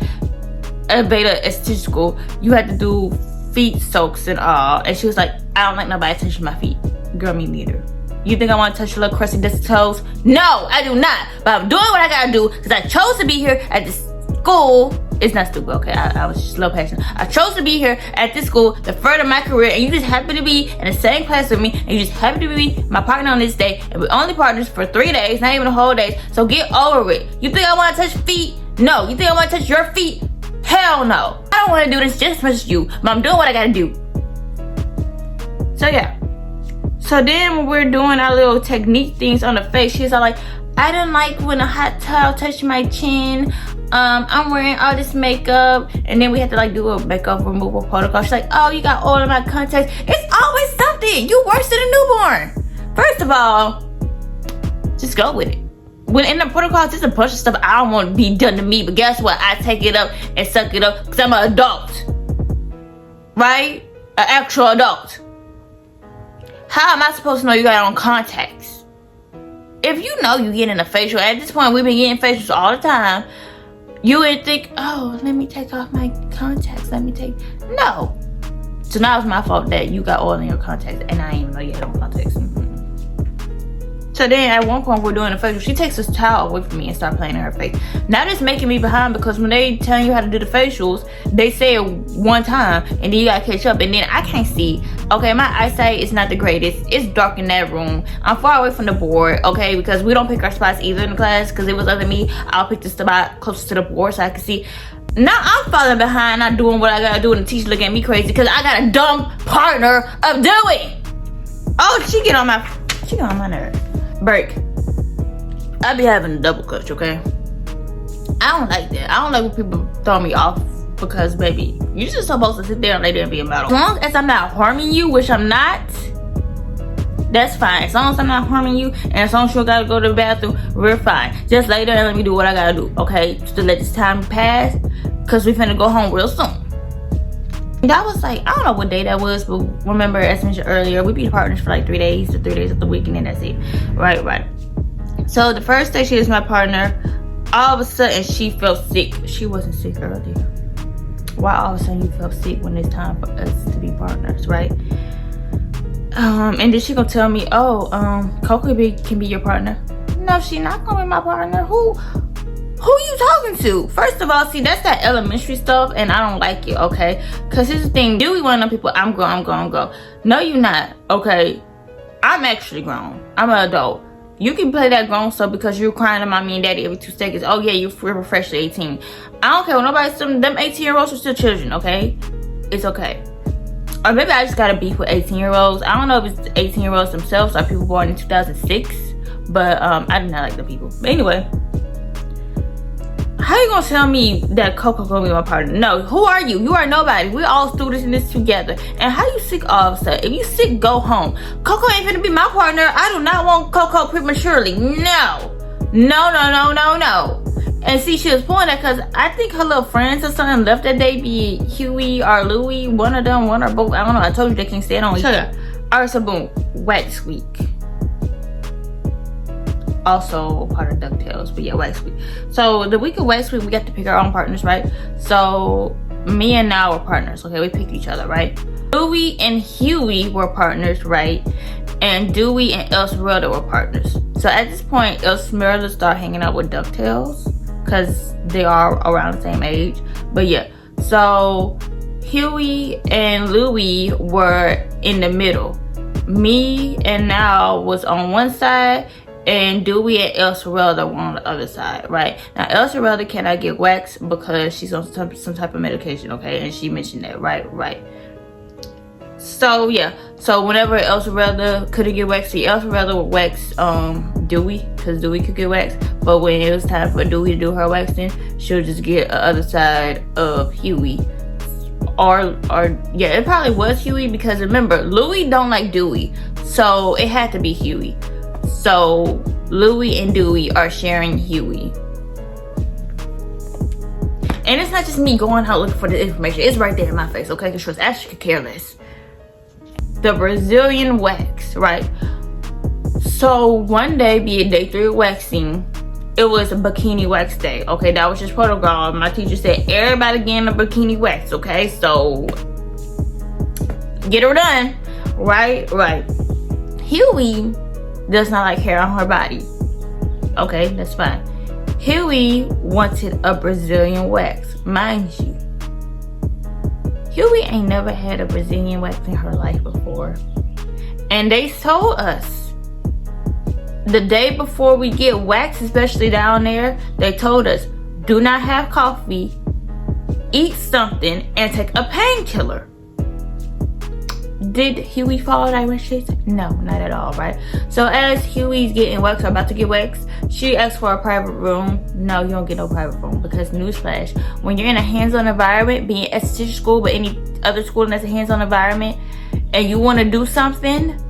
at Beta Esthetician school, you had to do feet soaks and all. And she was like, I don't like nobody touching my feet. Girl, me neither. You think I want to touch your little crusty dusty toes? No, I do not. But I'm doing what I gotta do because I chose to be here at this school. It's not stupid, okay? I was just a little passionate. I chose to be here at this school to further my career, and you just happen to be in the same class with me, and you just happen to be my partner on this day, and we're only partners for 3 days, not even a whole day. So get over it. You think I want to touch feet? No. You think I want to touch your feet? Hell no. I don't want to do this just as much as you, but I'm doing what I gotta do. So yeah. So then when we're doing our little technique things on the face, she's all like, I don't like when a hot towel touches my chin. I'm wearing all this makeup. And then we had to like do a makeup removal protocol. She's like, oh, you got all of my contacts. It's always something. You worse than a newborn. First of all, just go with it. When in the protocols, there's a bunch of stuff I don't want to be done to me. But guess what? I take it up and suck it up because I'm an adult. Right? An actual adult. How am I supposed to know you got on contacts? If you know you getting a facial, at this point we've been getting facials all the time, you would think, oh, let me take off my contacts. No. So now it's my fault that you got oil in your contacts and I didn't even know you had on contacts. So then at one point we're doing a facial, she takes this towel away from me and starts playing in her face. Now that's making me behind because when they tell you how to do the facials, they say it one time and then you gotta catch up, and then I can't see. Okay, my eyesight is not the greatest. It's dark in that room. I'm far away from the board, okay, because we don't pick our spots either in the class, because it was up to me. I'll pick the spot closest to the board so I can see. Now I'm falling behind, not doing what I gotta do, and the teacher looking at me crazy because I got a dumb partner of doing. Oh, she get on my nerves. Break. I be having a double clutch, okay? I don't like that. I don't like when people throw me off because, baby, you're just supposed to sit there and lay there and be a model. As long as I'm not harming you, which I'm not, that's fine. As long as I'm not harming you and as long as you gotta go to the bathroom, we're fine. Just lay there and let me do what I gotta do, okay? Just to let this time pass because we finna go home real soon. That was like, I don't know what day that was, but remember, as mentioned earlier, we be partners for like 3 days, the 3 days of the week, and then that's it. Right. So the first day she was my partner, all of a sudden she felt sick. She wasn't sick earlier. Why all of a sudden you felt sick when it's time for us to be partners, right? And then she gonna tell me, oh, Coco can be your partner. No, she not gonna be my partner. Who you talking to? First of all, see, that's that elementary stuff, and I don't like it, okay? Because here's the thing, Dewey one of them people, I'm go. No, you not, okay? I'm actually grown. I'm an adult. You can play that grown stuff because you're crying to mommy and daddy every 2 seconds. Oh yeah, you're freshly 18. I don't care what nobody, them 18-year-olds are still children, okay? It's okay. Or maybe I just got a beef with 18-year-olds. I don't know if it's 18-year-olds themselves or people born in 2006. But I do not like the people. But anyway, how you gonna tell me that Coco gonna be my partner? No, who are you? You are nobody. We all students in this together. And how you sick all of a sudden? If you sick, go home. Coco ain't gonna be my partner. I do not want Coco prematurely. No. No. And see, she was pulling that because I think her little friends or something left that day, be it Huey or Louie, one of them, one or both. I don't know. I told you they can't stand on each other. Alright, so boom, wax week. Also part of DuckTales, but yeah, wax week. So the week of wax week, we got to pick our own partners, right? So me and Now were partners. Okay, we picked each other, right? Louie and Huey were partners, right? And Dewey and Esmeralda were partners. So at this point, Esmeralda started hanging out with DuckTales because they are around the same age. But yeah, so Huey and Louie were in the middle. Me and Now was on one side, and Dewey and Esmeralda were on the other side, right? Now Esmeralda cannot get waxed because she's on some type of medication, okay? And she mentioned that, right? So yeah, so whenever Esmeralda couldn't get waxed, see, Esmeralda would wax Dewey because Dewey could get waxed. But when it was time for Dewey to do her waxing, she'll just get the other side of Huey. Or yeah, it probably was Huey because remember, Louie don't like Dewey, so it had to be Huey. So Louie and Dewey are sharing Huey. And it's not just me going out looking for the information. It's right there in my face, okay? Because Ashley could care less. The Brazilian wax, right? So one day, be it day 3 of waxing, it was a bikini wax day, okay? That was just protocol. My teacher said everybody getting a bikini wax, okay? So get her done, right? Huey does not like hair on her body. Okay, that's fine. Huey wanted a Brazilian wax, mind you. Huey ain't never had a Brazilian wax in her life before. And they told us the day before we get waxed, especially down there, they told us, do not have coffee, eat something, and take a painkiller. Did Huey follow directions? No, not at all, right? So as Huey's getting waxed or about to get waxed, she asked for a private room. No, you don't get no private room because newsflash, when you're in a hands-on environment, being at esthetician school, but any other school that's a hands-on environment, and you want to do something,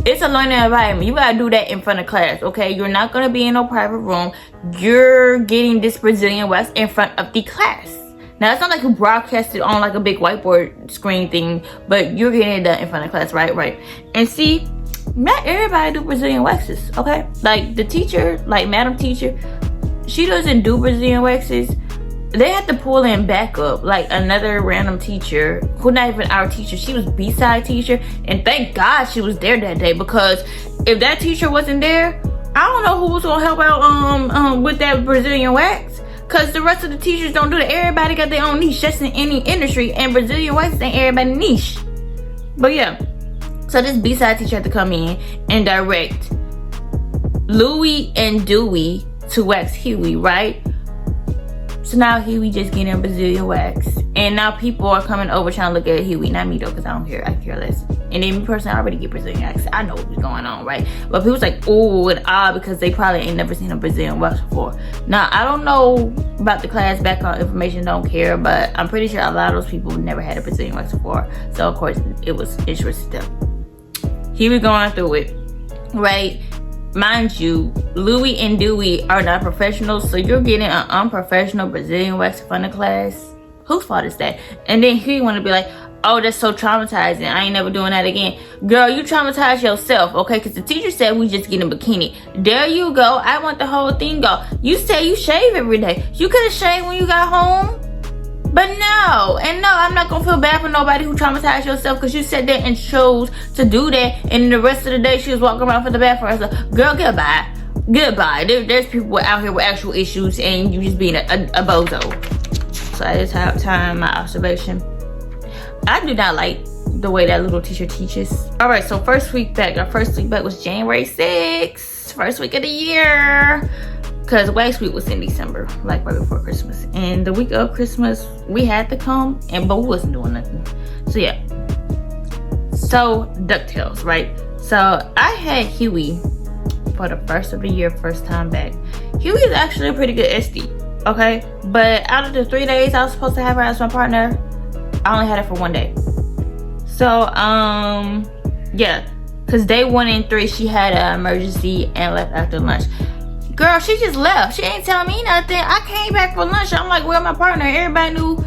it's a learning environment. You gotta do that in front of class, okay? You're not gonna be in no private room. You're getting this Brazilian wax in front of the class. Now, it's not like you broadcast it on like a big whiteboard screen thing, but you're getting it done in front of class, right? And see, not everybody do Brazilian waxes, okay? Like the teacher, like Madam Teacher, she doesn't do Brazilian waxes. They have to pull in backup, like another random teacher, who not even our teacher, she was B-side teacher, and thank God she was there that day, because if that teacher wasn't there, I don't know who was gonna help out with that Brazilian wax. Cause the rest of the teachers don't do that. Everybody got their own niche. That's in any industry. And Brazilian wax ain't everybody's niche. But yeah. So this B-side teacher had to come in and direct Louie and Dewey to wax Huey, right? So now Huey just getting a Brazilian wax. And now people are coming over trying to look at Huey. Not me though, because I don't care. I care less. And then me personally, I already get Brazilian wax. I know what's going on, right? But people's like, ooh, and ah, because they probably ain't never seen a Brazilian wax before. Now, I don't know about the class background information, don't care. But I'm pretty sure a lot of those people never had a Brazilian wax before. So, of course, it was interesting to them. Huey going through it, right? Mind you, Louie and Dewey are not professionals, so you're getting an unprofessional Brazilian wax in front of class. Whose fault is that? And then Huey want to be like, oh, that's so traumatizing. I ain't never doing that again. Girl, you traumatized yourself, okay? Because the teacher said we just get a bikini. There you go. I want the whole thing go. You say you shave every day. You could have shaved when you got home. But no, and no, I'm not gonna feel bad for nobody who traumatized yourself because you sat there and chose to do that, and the rest of the day she was walking around for the bathroom. I was like, girl, goodbye. There's people out here with actual issues, and you just being a bozo. So at this time, my observation, I do not like the way that little teacher teaches. All right, so first week back. Our first week back was January 6th, first week of the year. Because last week was in December, like right before Christmas. And the week of Christmas, we had to come, but we wasn't doing nothing. So yeah. So DuckTales, right? So I had Huey for the first of the year, first time back. Huey is actually a pretty good SD, okay? But out of the 3 days I was supposed to have her as my partner, I only had her for 1 day. So yeah, because day 1 and 3 she had an emergency and left after lunch. Girl, she just left. She ain't telling me nothing. I came back for lunch. I'm like, where's my partner? Everybody knew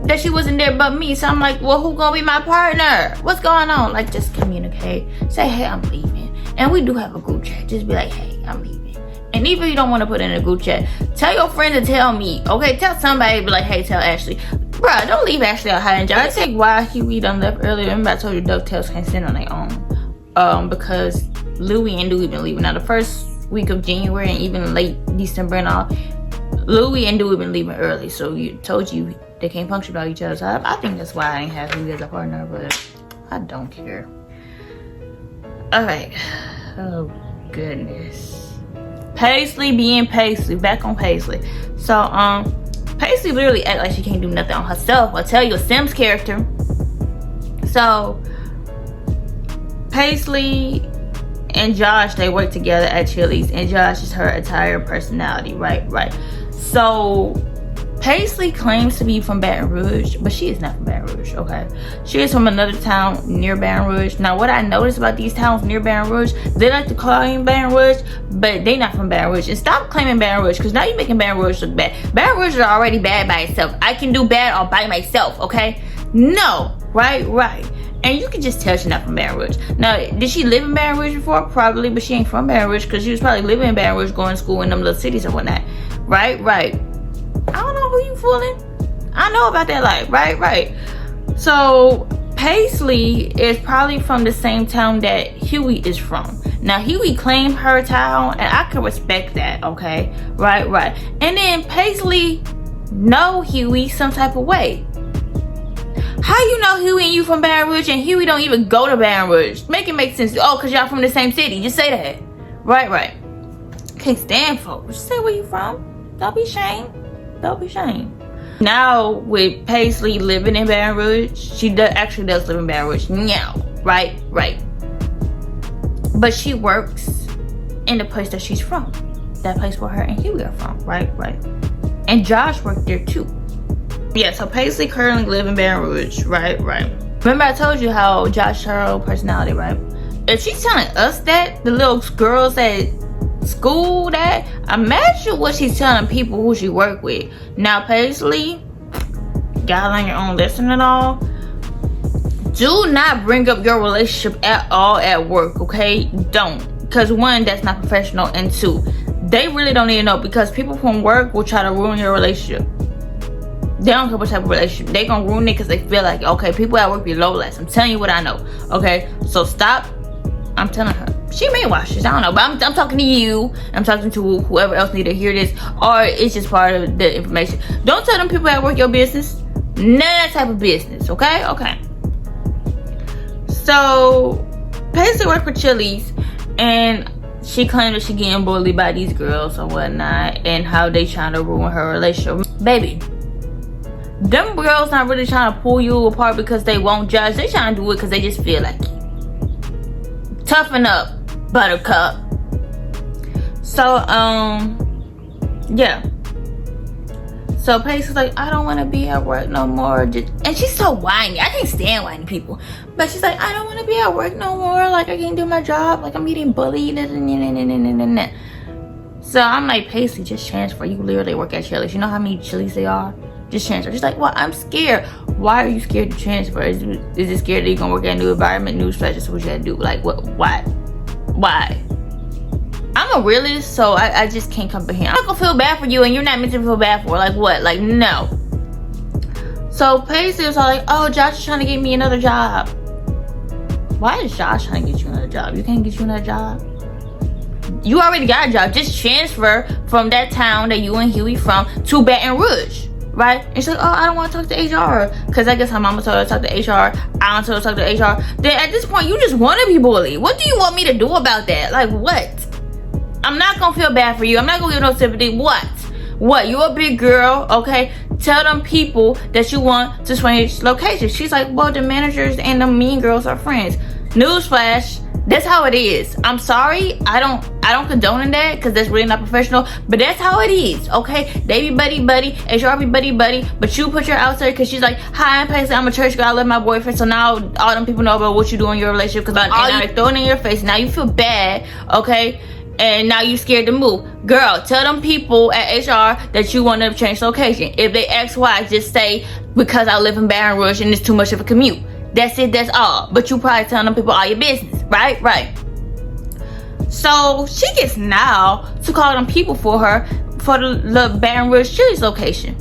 that she wasn't there but me. So I'm like, well, who gonna be my partner? What's going on? Like, just communicate. Say, hey, I'm leaving. And we do have a group chat. Just be like, hey, I'm leaving. And even if you don't want to put in a group chat, tell your friend to tell me. Okay, tell somebody. Be like, hey, tell Ashley. Bruh, don't leave Ashley out high and dry. I think why Huey done left earlier. Remember I told you DuckTales can't stand on their own. Because Louie and Dewey been leaving. Now the first week of January and even late December and all, Louie and Dewey been leaving early, so you told you they can't function without each other. So I think that's why I ain't have Louie as a partner, but I don't care. Alright. Oh goodness. Paisley being Paisley. Back on Paisley. So Paisley literally act like she can't do nothing on herself. I'll tell you, a Sims character. So Paisley and Josh, they work together at Chili's, and Josh is her entire personality, right? So Paisley claims to be from Baton Rouge, but she is not from Baton Rouge, okay? She is from another town near Baton Rouge. Now, what I noticed about these towns near Baton Rouge, they like to claim Baton Rouge, but they not from Baton Rouge. And stop claiming Baton Rouge, because now you're making Baton Rouge look bad. Baton Rouge is already bad by itself. I can do bad all by myself, okay? No, right. And you can just tell she's not from Baton Rouge. Now, did she live in Baton Rouge before? Probably, but she ain't from Baton Rouge because she was probably living in Baton Rouge, going to school in them little cities or whatnot. Right. I don't know who you fooling. I know about that life. Right. So, Paisley is probably from the same town that Huey is from. Now, Huey claimed her town, and I can respect that, okay? Right. And then Paisley know Huey some type of way. How you know Huey and you from Baton Rouge and Huey don't even go to Baton Rouge? Make it make sense. Oh, because y'all from the same city. Just say that. Right. Can't stand folks. Just say where you from. Don't be ashamed. Now, with Paisley living in Baton Rouge, she actually does live in Baton Rouge. Now, right. But she works in the place that she's from. That place where her and Huey are from. Right. And Josh worked there too. Yeah, so Paisley currently live in Baton Rouge, right. Remember I told you how Josh her whole personality, right? If she's telling us that, the little girls at school that, imagine what she's telling people who she work with. Now Paisley, y'all on your own listen and all, do not bring up your relationship at all at work, okay? Don't. Because 1, that's not professional, and 2, they really don't need to know, because people from work will try to ruin your relationship. They don't care what type of relationship. They gonna ruin it because they feel like, okay, people at work be low less. I'm telling you what I know, okay? So stop. I'm telling her. She may watch this, I don't know, but I'm talking to you. I'm talking to whoever else need to hear this, or it's just part of the information. Don't tell them people at work your business. None of that type of business, okay? So Paisley worked for Chili's, and she claimed that she getting bullied by these girls or whatnot, and how they trying to ruin her relationship. Baby, them girls not really trying to pull you apart because they won't judge. They trying to do it because they just feel like it. Toughen up, buttercup. So, yeah. So Paisley's like, I don't want to be at work no more. And she's so whiny. I can't stand whiny people. But she's like, I don't want to be at work no more. Like, I can't do my job. Like, I'm getting bullied. So I'm like, Paisley, just transfer. You literally work at Chili's. You know how many Chili's they are? Just transfer. She's like, well, I'm scared. Why are you scared to transfer? Is it scared that you're gonna work at a new environment, new stretch? That's what you gotta do. Like, what? Why? I'm a realist, so I just can't comprehend. I'm not gonna feel bad for you, and you're not meant to feel bad for. Like, what? Like, no. So Paisley was all like, oh, Josh is trying to get me another job. Why is Josh trying to get you another job? You can't get you another job. You already got a job. Just transfer from that town that you and Huey from to Baton Rouge. right? And she's like, oh, I don't want to talk to HR. Because I guess her mama told her to talk to HR. I don't tell her to talk to HR. Then at this point, you just want to be bullied. What do you want me to do about that? Like, what? I'm not going to feel bad for you. I'm not going to give no sympathy. What? You're a big girl, okay? Tell them people that you want to switch locations. She's like, well, the managers and the mean girls are friends. Newsflash, that's how it is. I'm sorry, I don't condone in that because that's really not professional, but that's how it is, okay? They be buddy, HR be buddy, but you put your out there because she's like, hi, I'm Paisley, I'm a church girl, I love my boyfriend, so now all them people know about what you do in your relationship because all you throwing in your face. Now you feel bad, okay? And now you scared to move. Girl, tell them people at HR that you want to change location. If they ask why, just say, because I live in Baton Rouge and it's too much of a commute. That's it, that's all. But you probably telling them people all your business, right? Right. So she gets now to call them people for her for the Baton Rouge Chili's location.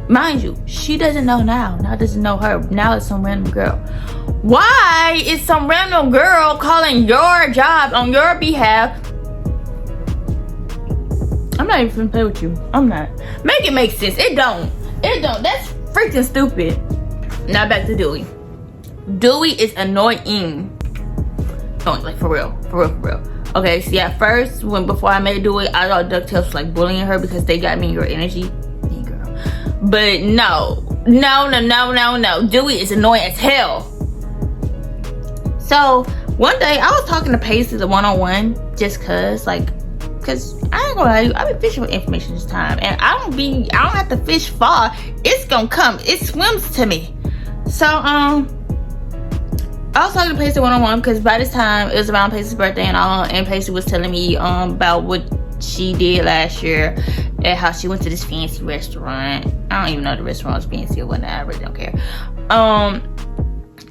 Mind you, she doesn't know now. Now doesn't know her. Now it's some random girl. Why is some random girl calling your job on your behalf? I'm not even gonna play with you. I'm not. Make it make sense. It don't. That's freaking stupid. Now back to Dewey. Dewey is annoying. Like for real. Okay, see, at first, before I met Dewey, I thought DuckTales was like bullying her because they got mean girl energy. Mean girl. But no. Dewey is annoying as hell. So one day I was talking to Paisley the one-on-one just cause I ain't gonna lie to you, I've been fishing for information this time, and I don't have to fish far. It's gonna come. It swims to me. So I was talking to Paisley one-on-one because by this time it was around Paisley's birthday and Paisley was telling me about what she did last year and how she went to this fancy restaurant. I don't even know if the restaurant was fancy or whatnot. I really don't care.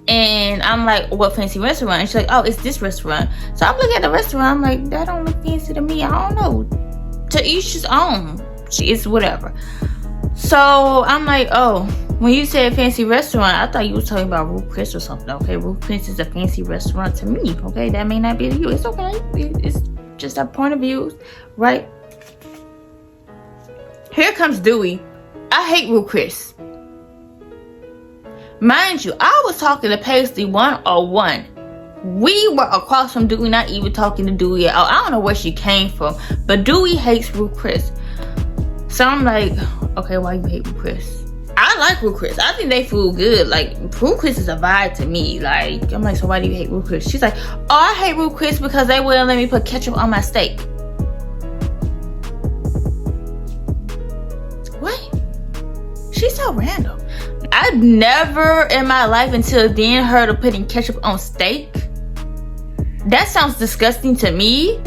And I'm like, what fancy restaurant? And she's like, oh, it's this restaurant. So I'm looking at the restaurant. I'm like, that don't look fancy to me. I don't know. To each his own. It's whatever. So I'm like, oh, when you said fancy restaurant, I thought you was talking about Ruth Chris or something. Okay, Ruth Chris is a fancy restaurant to me. Okay, that may not be to you. It's okay. It's just a point of view, right? Here comes Dewey. I hate Ruth Chris. Mind you, I was talking to Paisley 101. We were across from Dewey, not even talking to Dewey at all. I don't know where she came from, but Dewey hates Ruth Chris. So I'm like, okay, why you hate Ruth Chris? I like Ruth Chris. I think they food good. Like, Ruth Chris is a vibe to me. Like, I'm like, so why do you hate Ruth Chris? She's like, oh, I hate Ruth Chris because they wouldn't let me put ketchup on my steak. What? She's so random. I've never in my life until then heard of putting ketchup on steak. That sounds disgusting to me.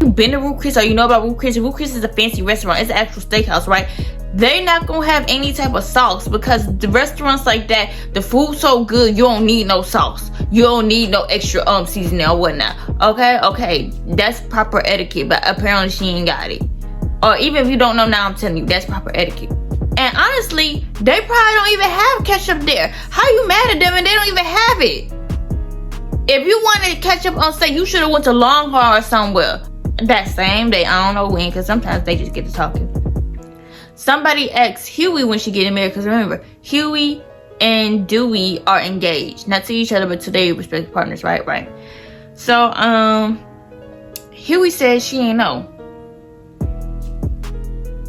You've been to Ruth Chris or you know about Ruth Chris. Ruth Chris is a fancy restaurant. It's an actual steakhouse, right? They're not gonna have any type of sauce because the restaurants like that, the food's so good, you don't need no sauce. You don't need no extra seasoning or whatnot. Okay, that's proper etiquette, but apparently she ain't got it. Or even if you don't know now, I'm telling you, that's proper etiquette. And honestly, they probably don't even have ketchup there. How you mad at them and they don't even have it? If you wanted ketchup on steak, you should have went to Longhorn or somewhere. That same day, I don't know when, because sometimes they just get to talking. Somebody asked Huey when she getting married, because remember, Huey and Dewey are engaged. Not to each other, but to their respective partners, right? So, Huey said she ain't know.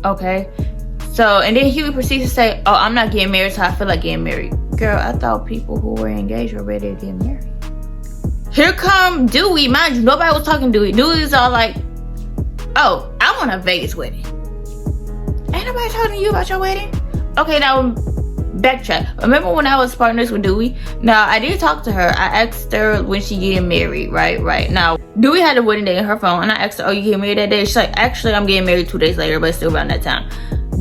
Okay. So, and then Huey proceeds to say, oh, I'm not getting married, so I feel like getting married. Girl, I thought people who were engaged were ready to get married. Here come Dewey. Mind you, nobody was talking to Dewey. Dewey's all like, oh, I want a Vegas wedding. Ain't nobody talking to you about your wedding? Okay, now backtrack. Remember when I was partners with Dewey? Now, I did talk to her. I asked her when she getting married, right? Now, Dewey had a wedding day in her phone, and I asked her, oh, you getting married that day? She's like, actually, I'm getting married 2 days later, but it's still around that time.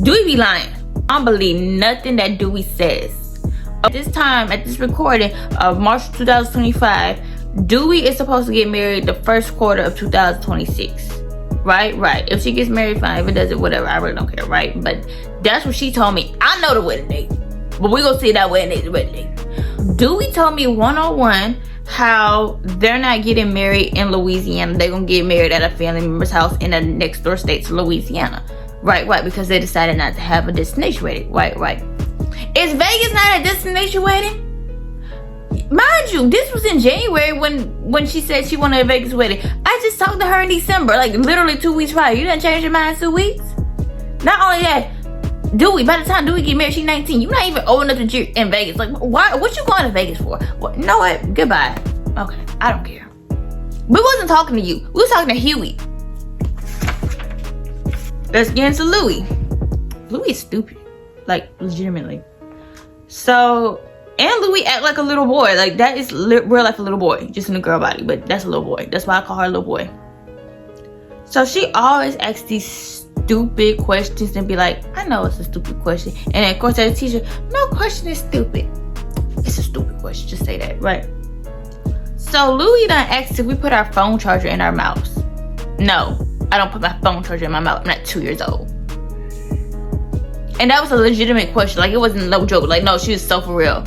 Dewey be lying. I don't believe nothing that Dewey says. At this time, at this recording of March 2025, Dewey is supposed to get married the first quarter of 2026. Right. If she gets married, fine. If it doesn't, whatever. I really don't care, right? But that's what she told me. I know the wedding date, but we gonna see that wedding date. Dewey told me 101 how they're not getting married in Louisiana. They're gonna get married at a family member's house in the next door state to Louisiana. Right, because they decided not to have a destination wedding. Right. Is Vegas not a destination wedding? Mind you, this was in January when she said she wanted a Vegas wedding. I just talked to her in December, like literally 2 weeks prior. You done changed your mind in 2 weeks? Not only that, Dewey, by the time Dewey get married, she's 19. You're not even old enough to be in Vegas. Like, why? What you going to Vegas for? What? You know what? Goodbye. Okay, I don't care. We wasn't talking to you. We was talking to Huey. Let's get into Louis. Louis is stupid. Like, legitimately. So, and Louis act like a little boy. Like, that is real life a little boy. Just in a girl body. But that's a little boy. That's why I call her a little boy. So, she always asks these stupid questions and be like, I know it's a stupid question. And then, of course, as a teacher, no question is stupid. It's a stupid question. Just say that, right? So, Louis done asked if we put our phone charger in our mouths. No, I don't put my phone charger in my mouth. I'm not 2 years old. And that was a legitimate question. Like, it wasn't no joke. Like, no, she was so for real.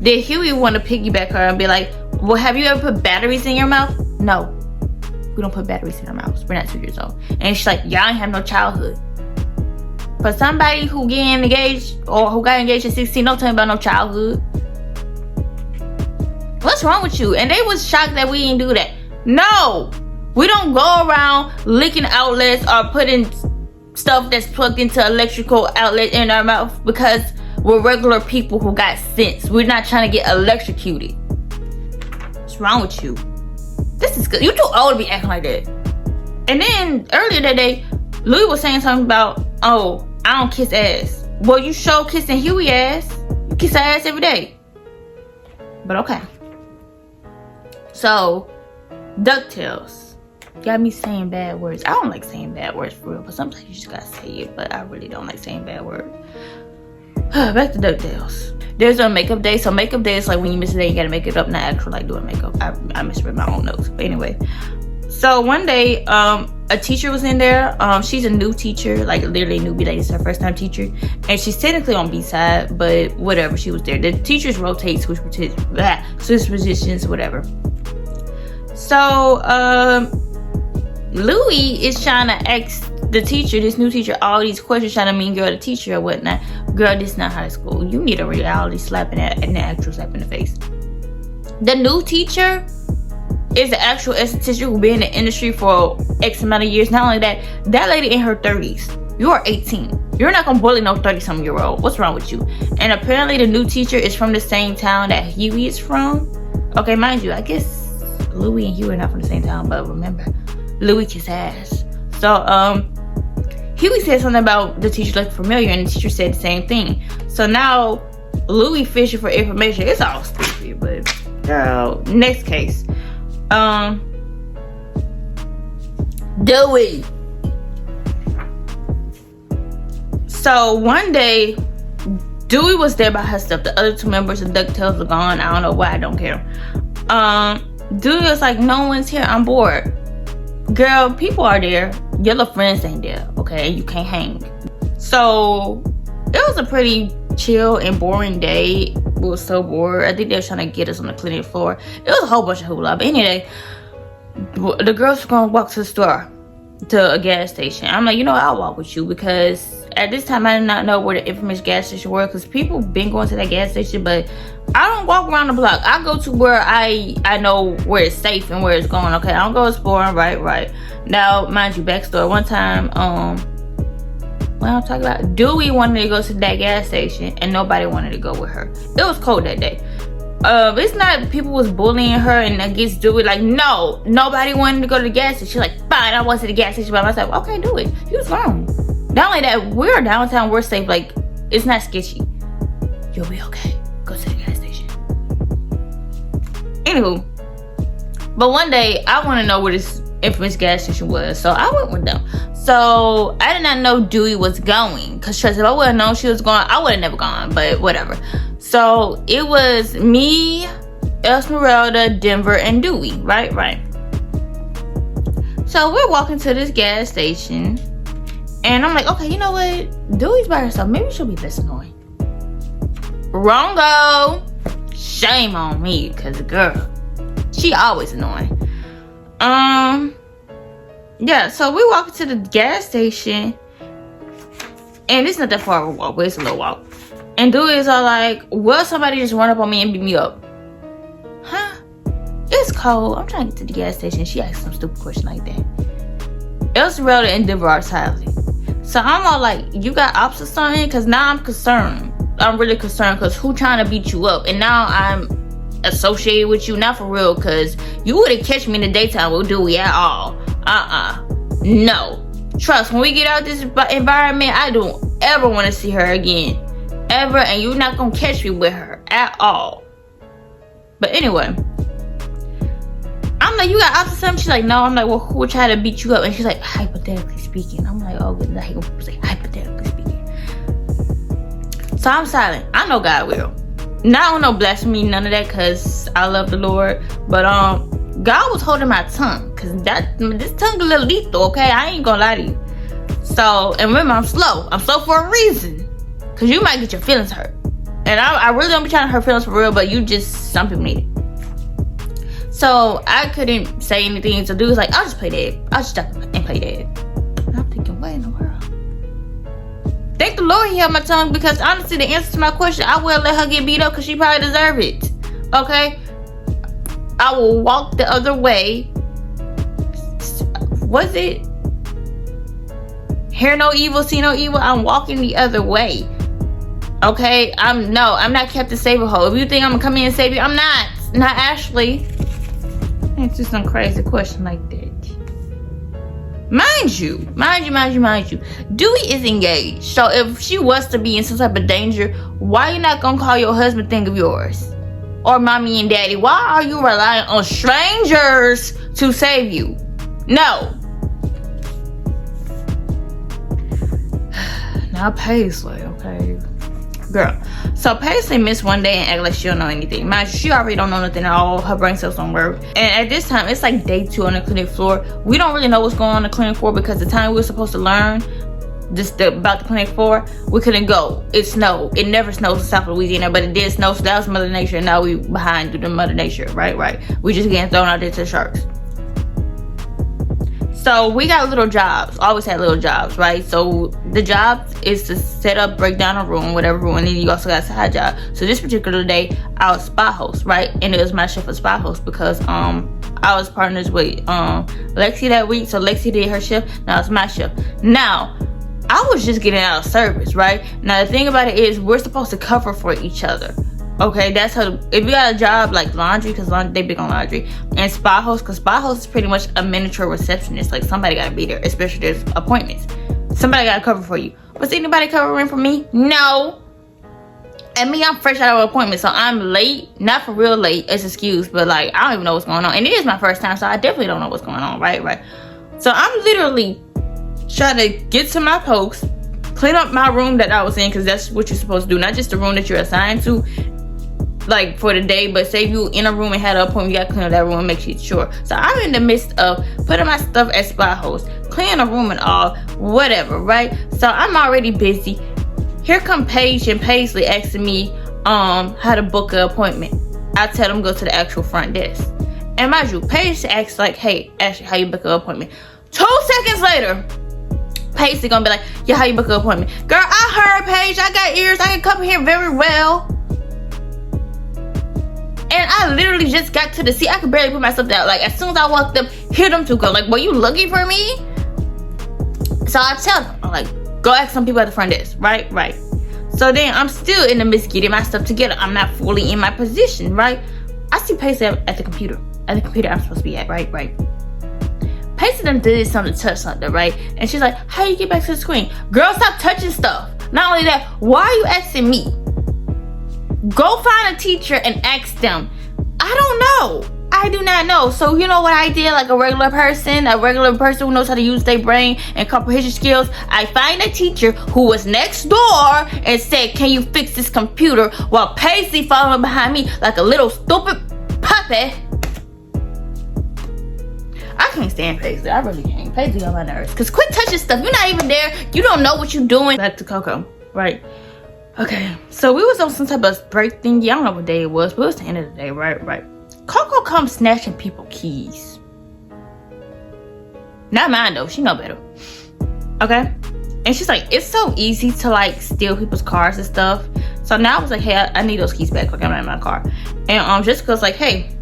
Did Huey want to piggyback her and be like, well, have you ever put batteries in your mouth? No. We don't put batteries in our mouths. We're not 2 years old. And she's like, y'all ain't have no childhood. For somebody who getting engaged or who got engaged at 16, don't tell me about no childhood. What's wrong with you? And they was shocked that we didn't do that. No. We don't go around licking outlets or putting stuff that's plugged into electrical outlet in our mouth because we're regular people who got sense. We're not trying to get electrocuted. What's wrong with you? This is good. You too old to be acting like that. And then earlier that day, Louis was saying something about, oh, I don't kiss ass. Well, you show kissing Huey ass. You kiss her ass every day. But okay. So, DuckTales. Got me saying bad words. I don't like saying bad words for real, but sometimes you just gotta say it. But I really don't like saying bad words. Back to DuckTales. There's a makeup day. So makeup day is like when you miss a day, you gotta make it up. Not actually like doing makeup. I misread my own notes. But anyway. So one day, a teacher was in there. She's a new teacher, like literally newbie. Like it's her first time teacher, and she's technically on B side, but whatever. She was there. The teachers rotate, switch positions, whatever. So Louis is trying to ask the teacher, this new teacher, all these questions, trying to mean girl the teacher or whatnot. Girl, this is not high school. You need a reality slap and an actual slap in the face. The new teacher is the actual esthetician who been in the industry for X amount of years. Not only that, that lady in her 30s. You are 18. You're not gonna bully no 30-something-year-old. What's wrong with you? And apparently the new teacher is from the same town that Huey is from. Okay, mind you, I guess Louis and Huey are not from the same town, but remember, Louis kiss ass. So, Huey said something about the teacher looked familiar, and the teacher said the same thing. So now, Louis fishing for information. It's all stupid, but girl, next case. Dewey. So one day, Dewey was there by herself. The other two members of DuckTales are gone. I don't know why. I don't care. Dewey was like, no one's here. I'm bored. Girl, people are there. Your little friends ain't there. Okay, you can't hang. So it was a pretty chill and boring day. We were so bored. I think they were trying to get us on the clinic floor. It was a whole bunch of hoopla. But anyway, the girls were gonna walk to the store, to a gas station. I'm like, you know what, I'll walk with you, because at this time I did not know where the infamous gas station were, because people been going to that gas station, but I don't walk around the block. I go to where I know where it's safe and where it's going. Okay, I don't go exploring. Right. Now, mind you, backstory. One time, what I'm talking about, Dewey wanted to go to that gas station and nobody wanted to go with her. It was cold that day. It's not people was bullying her and against Dewey. Like, no, nobody wanted to go to the gas station. She's like, fine, I went to the gas station by myself. Okay, do it. You was wrong. Not only that, we're downtown, we're safe. Like, it's not sketchy. You'll be okay. Go to the gas station. Anywho, but one day I want to know where this infamous gas station was, so I went with them. So I did not know Dewey was going, because trust, if I would have known she was going, I would have never gone, but whatever. So it was me, Esmeralda, Denver, and Dewey. Right. So we're walking to this gas station, and I'm like, okay, you know what, Dewey's by herself, maybe she'll be less annoying. Wrongo. Shame on me, because girl, she always annoying. yeah, so we walk to the gas station, and it's not that far of a walk, but it's a little walk. And dudes are like, well, somebody just run up on me and beat me up. Huh? It's cold. I'm trying to get to the gas station. She asked some stupid question like that. Elsewhere and Devar silently. So I'm all like, you got ops or something? Because now I'm concerned. I'm really concerned because who trying to beat you up? And now I'm associated with you, not for real, because you wouldn't catch me in the daytime with Dewey at all. No. Trust, when we get out of this environment, I don't ever want to see her again. Ever. And you're not going to catch me with her at all. But anyway, I'm like, you got ops or something? She's like, no. I'm like, well, who would try to beat you up? And she's like, hypothetically speaking. I'm like, oh, good. Like, hypothetically speaking. So I'm silent. I know God will. Not on no blasphemy, none of that, because I love the Lord. But God was holding my tongue, because this tongue a little lethal, okay? I ain't gonna lie to you. So, and remember, I'm slow. I'm slow for a reason, because you might get your feelings hurt. And I really don't be trying to hurt feelings for real, but some people need it. So I couldn't say anything. So dude was like, I'll just play dead. I'll just stop and play dead. And I'm thinking, what in the world? Thank the Lord he held my tongue, because honestly, the answer to my question, I will let her get beat up because she probably deserve it. Okay? I will walk the other way. Was it? Hear no evil, see no evil. I'm walking the other way. Okay? I'm not Captain Save-A-Ho. If you think I'm gonna come in and save you, I'm not. Not Ashley. It's just some crazy question like that. Mind you, Dewey is engaged. So if she was to be in some type of danger, why you not gonna call your husband thing of yours? Or mommy and daddy? Why are you relying on strangers to save you? No. Now Paisley, okay? Girl. So Paisley missed one day and act like she don't know anything. Mind you, she already don't know nothing at all. Her brain cells don't work. And at this time, it's like day 2 on the clinic floor. We don't really know what's going on the clinic floor, because the time we were supposed to learn about the clinic floor, we couldn't go. It snowed. It never snows in South Louisiana, but it did snow. So that was Mother Nature. And now we behind due to Mother Nature. Right. We just getting thrown out there to the sharks. So we got little jobs, always had little jobs, right? So the job is to set up, break down a room, whatever room, and then you also got a side job. So this particular day, I was spa host, right? And it was my shift for spa host, because I was partners with Lexi that week. So Lexi did her shift, now it's my shift. Now, I was just getting out of service, right? Now the thing about it is, we're supposed to cover for each other. Okay, that's how, if you got a job like laundry, because they big on laundry, and spa host, because spa host is pretty much a miniature receptionist. Like, somebody gotta be there, especially there's appointments. Somebody gotta cover for you. Was anybody covering for me? No. And me, I'm fresh out of an appointment, so I'm late. Not for real late, it's excuse, but like, I don't even know what's going on. And it is my first time, so I definitely don't know what's going on, right? So I'm literally trying to get to my post, clean up my room that I was in, because that's what you're supposed to do, not just the room that you're assigned to, like for the day, but say you in a room and had an appointment, you gotta clean up that room and make sure. So I'm in the midst of putting my stuff as spa host, cleaning a room and all, whatever, right? So I'm already busy. Here come Paige and Paisley asking me how to book an appointment. I tell them go to the actual front desk. And mind you, Paige asks like, hey, Ashley, how you book an appointment? 2 seconds later, Paisley gonna be like, yeah, how you book an appointment? Girl, I heard, Paige, I got ears, I can come here very well. And I literally just got to the seat. I could barely put myself down. Like, as soon as I walked up, hear them two go, like, were you looking for me? So I tell them, I'm like, go ask some people at the front desk, right? So then I'm still in the midst of getting my stuff together. I'm not fully in my position, right? I see Paisley at the computer. At the computer I'm supposed to be at, right? Paisley done did something to touch something, right? And she's like, how do you get back to the screen? Girl, stop touching stuff. Not only that, why are you asking me? Go find a teacher and ask them. I don't know. I do not know. So you know what I did, like a regular person who knows how to use their brain and comprehension skills? I find a teacher who was next door and said, can you fix this computer? While Paisley following behind me like a little stupid puppy. I can't stand Paisley. I really can't. Paisley on my nerves. Because quit touching stuff. You're not even there. You don't know what you're doing. Back to Coco, right? Okay, so we was on some type of break thingy. I don't know what day it was, but it was the end of the day, right? Coco comes snatching people keys. Not mine though, she know better. Okay? And she's like, it's so easy to like steal people's cars and stuff. So now I was like, hey, I need those keys back. Like, I'm not in my car. And Jessica's like, hey,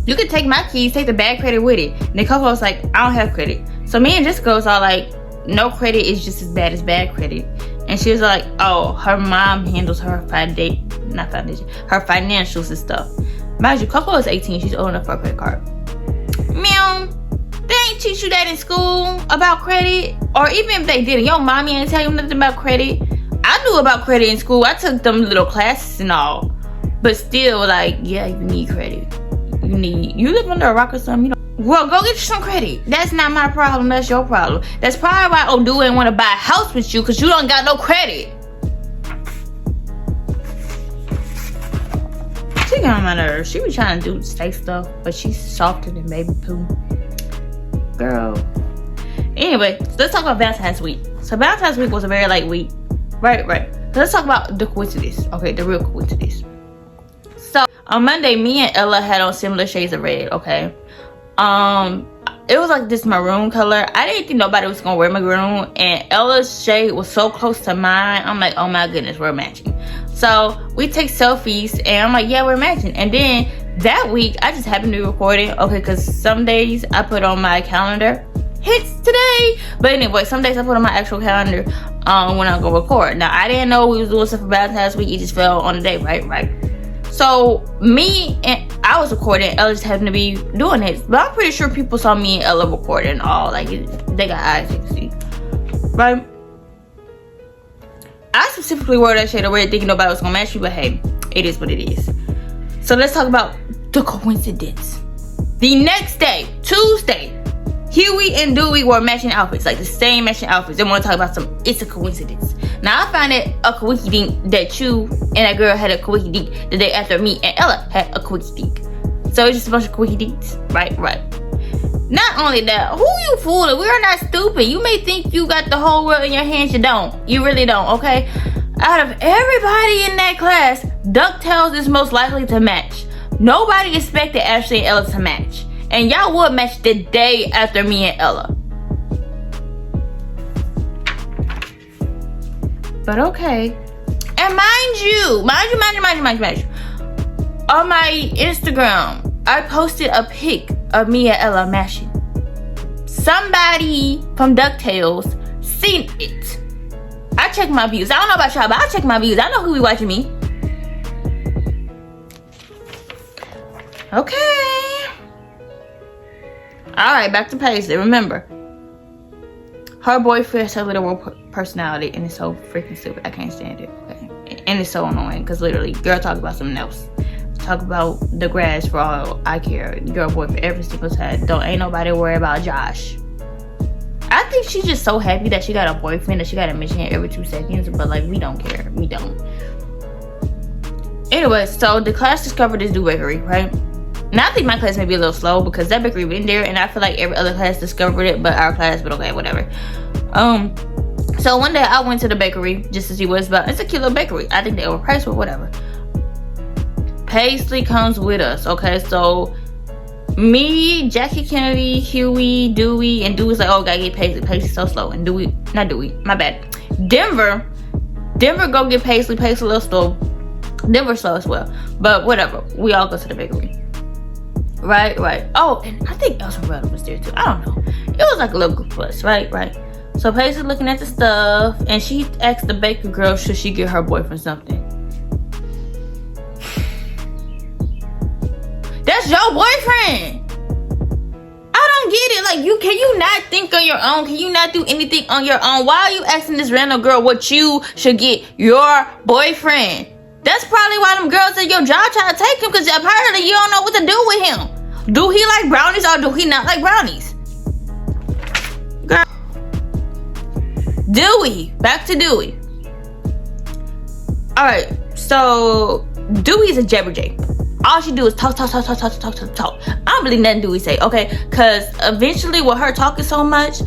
you can take my keys, take the bad credit with it. And Coco was like, I don't have credit. So me and Jessica was all like, no credit is just as bad as bad credit. And she was like, oh, her mom handles her her financials and stuff. Mind you, Coco is 18. She's old enough for a credit card. Meow. They ain't teach you that in school about credit. Or even if they did, your mommy ain't tell you nothing about credit. I knew about credit in school. I took them little classes and all. But still, like, yeah, you need credit. You live under a rock or something, you know. Well, go get you some credit. That's not my problem. That's your problem. That's probably why Odu ain't want to buy a house with you, because you don't got no credit. She got on my nerves. She be trying to say stuff, but she's softer than baby poo. Girl. Anyway, so let's talk about Valentine's week. So Valentine's week was a very light week. Right. So let's talk about the coincidence. Okay, the real coincidence. So on Monday, me and Ella had on similar shades of red, okay? It was like this maroon color. I didn't think nobody was gonna wear maroon, and Ella's shade was so close to mine. I'm like, oh my goodness, we're matching. So we take selfies, and I'm like, yeah, we're matching. And then that week, I just happened to be recording, okay, because some days I put on my calendar, hits today. But anyway, some days I put on my actual calendar when I go record. Now, I didn't know we was doing stuff for Valentine's week. It just fell on the day, right? So me and I was recording, Ella just happened to be doing it. But I'm pretty sure people saw me and Ella recording and all. Like, they got eyes, they can see. Right? I specifically wore that shade of red thinking nobody was gonna match me, but hey, it is what it is. So let's talk about the coincidence. The next day, Tuesday, Huey and Dewey wore matching outfits, like the same matching outfits. They want to talk about it's a coincidence. Now I find it a coincidence that you and that girl had a coincidence the day after me and Ella had a coincidence. So it's just a bunch of coincidences, right? Not only that, who you fooling? We are not stupid. You may think you got the whole world in your hands. You don't. You really don't, okay? Out of everybody in that class, DuckTales is most likely to match. Nobody expected Ashley and Ella to match. And y'all would match the day after me and Ella. But okay. And mind you. On my Instagram, I posted a pic of me and Ella matching. Somebody from DuckTales seen it. I check my views. I don't know about y'all, but I check my views. I know who be watching me. Okay. Alright, back to Paisley. Remember, her boyfriend has her little personality, and it's so freaking stupid. I can't stand it. Okay? And it's so annoying, because literally, girl talk about something else. Talk about the grass for all I care. Girl boyfriend every single time. Ain't nobody worry about Josh. I think she's just so happy that she got a boyfriend that she gotta mention it every 2 seconds, but like, we don't care. We don't. Anyway, so the class discovered this new bakery, right? Now I think my class may be a little slow because that bakery been there, and I feel like every other class discovered it, but our class, but okay, whatever. So one day I went to the bakery just to see what it's about. It's a cute little bakery. I think they overpriced, but whatever. Paisley comes with us, okay? So me, Jackie Kennedy, Huey, Dewey, and Dewey's like, oh, gotta get Paisley. Paisley's so slow. And my bad. Denver go get Paisley. Paisley a little slow. Denver slow as well. But whatever. We all go to the bakery. Right. Oh, and I think Elsa was there too. I don't know. It was like a little group of us, right. So Paisley looking at the stuff, and she asked the baker girl, should she get her boyfriend something? That's your boyfriend. I don't get it. Like, can you not think on your own? Can you not do anything on your own? Why are you asking this random girl what you should get your boyfriend? That's probably why them girls at your job trying to take him, because apparently you don't know what to do with him. Do he like brownies or do he not like brownies? Girl. Dewey. Back to Dewey. Alright, so Dewey's a jabberjay. All she do is talk. I don't believe nothing Dewey say, okay? Because eventually with her talking so much,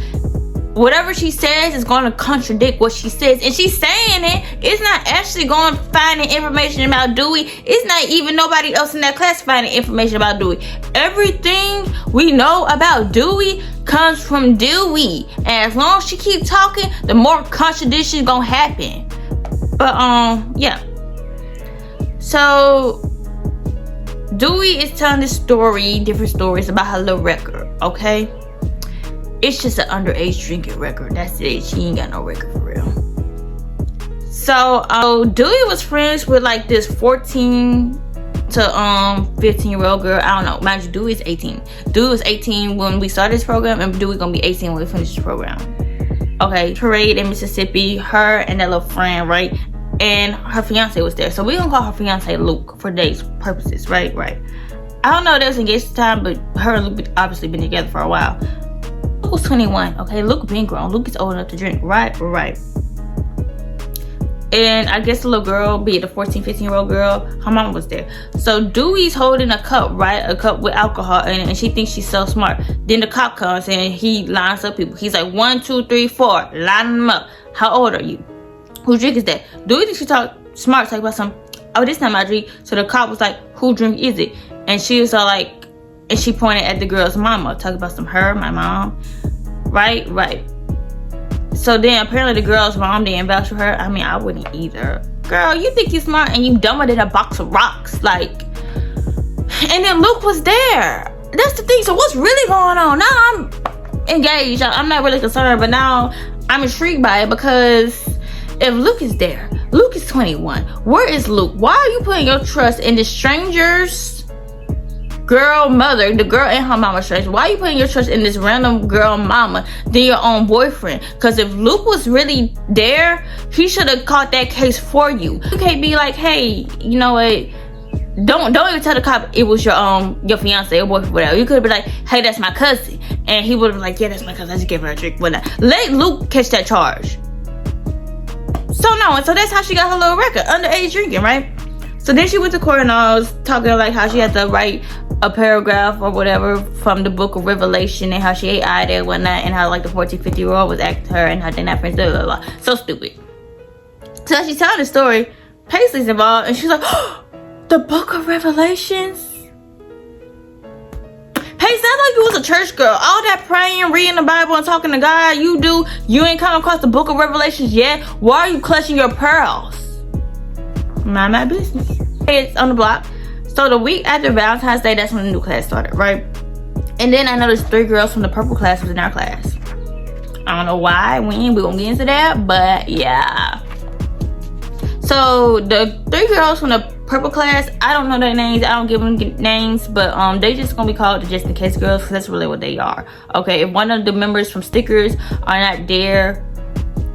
whatever she says is going to contradict what she says, and she's saying it's not actually going to find information about Dewey. It's not even nobody else in that class finding information about Dewey. Everything we know about Dewey comes from Dewey, and as long as she keep talking, the more contradictions gonna happen. But yeah, so Dewey is telling this story, different stories about her little record. Okay, it's just an underage drinking record. That's it. She ain't got no record for real. So Dewey was friends with like this 14 to 15-year-old girl. I don't know. Mind you, Dewey is 18. Dewey was 18 when we started this program, and Dewey gonna be 18 when we finish this program. Okay, parade in Mississippi. Her and that little friend, right? And her fiance was there. So we gonna call her fiance Luke for today's purposes, right? Right. I don't know if they was engaged at the time, but her and Luke obviously been together for a while. Luke was 21. Okay, Luke been grown. Luke is old enough to drink. Right. Right. And I guess the little girl, be it a 14, 15-year-old girl, her mom was there. So Dewey's holding a cup, right? A cup with alcohol in it, and she thinks she's so smart. Then the cop comes and he lines up people. He's like, 1, 2, 3, 4. Line them up. How old are you? Who drink is that? Dewey thinks she talk smart, talk about some, oh, this not my drink. So the cop was like, who drink is it? And she was all like, and she pointed at the girl's mama, talking about some her, my mom. Right, right. So then apparently the girl's mom didn't vouch for her. I mean, I wouldn't either. Girl, you think you smart and you dumber than a box of rocks. Like, and then Luke was there. That's the thing. So what's really going on? Now I'm engaged. I'm not really concerned, but now I'm intrigued by it, because if Luke is there, Luke is 21. Where is Luke? Why are you putting your trust in the stranger's girl mother, the girl and her mama stranger? Why are you putting your trust in this random girl mama than your own boyfriend? Because if Luke was really there, he should have caught that case for you. You can't be like, hey, you know what? Don't even tell the cop it was your fiance or boyfriend, whatever. You could have been like, hey, that's my cousin, and he would have been like, yeah, that's my cousin. I just gave her a drink, whatnot. Let Luke catch that charge. So no, and so that's how she got her little record, underage drinking, right? So then she went to court and I was talking like how she had to write a paragraph or whatever from the book of Revelation, and how she ate eye there and whatnot, and how like the 14, 50-year-old was acting to her and how they're not friends, blah, blah, blah. So stupid. So she's telling the story, Paisley's involved, and she's like, oh, the book of Revelations? Hey, sounds like you was a church girl. All that praying, reading the Bible, and talking to God you ain't come across the book of Revelations yet? Why are you clutching your pearls? Mind my business. It's on the block. So the week after Valentine's Day, that's when the new class started, right? And then I noticed 3 girls from the purple class was in our class. I don't know why, when, we gonna get into that, but yeah. So the 3 girls from the purple class, I don't know their names, I don't give them names, but they just gonna be called the just in case girls, because that's really what they are. Okay, if one of the members from stickers are not there,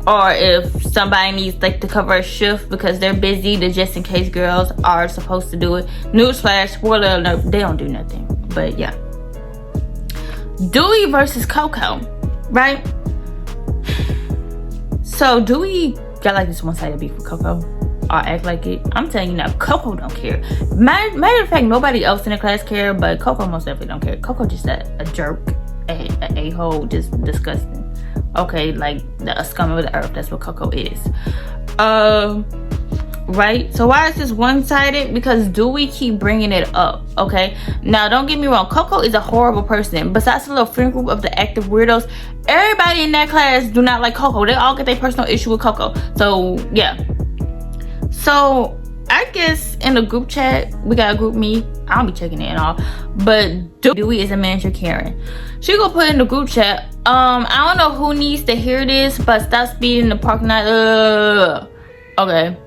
or if somebody needs like to cover a shift because they're busy, the just in case girls are supposed to do it. Newsflash, spoiler alert, they don't do nothing. But yeah. Dewey versus Coco, right? So Dewey got like this one-sided beef with Coco, or act like it. I'm telling you now, Coco don't care. Matter of fact, nobody else in the class care, but Coco most definitely don't care. Coco just a jerk, a hole, just disgusting. Okay, like a scum of the earth. That's what Coco is. Right? So why is this one-sided? Because Dewey keep bringing it up. Okay. Now, don't get me wrong. Coco is a horrible person. Besides the little friend group of the active weirdos, everybody in that class do not like Coco. They all get their personal issue with Coco. So yeah. So I guess in the group chat, we got a group me. I don't be checking it at all. But Dewey is a manager Karen. She gonna put in the group chat. I don't know who needs to hear this, but stop speeding in the parking lot. Okay.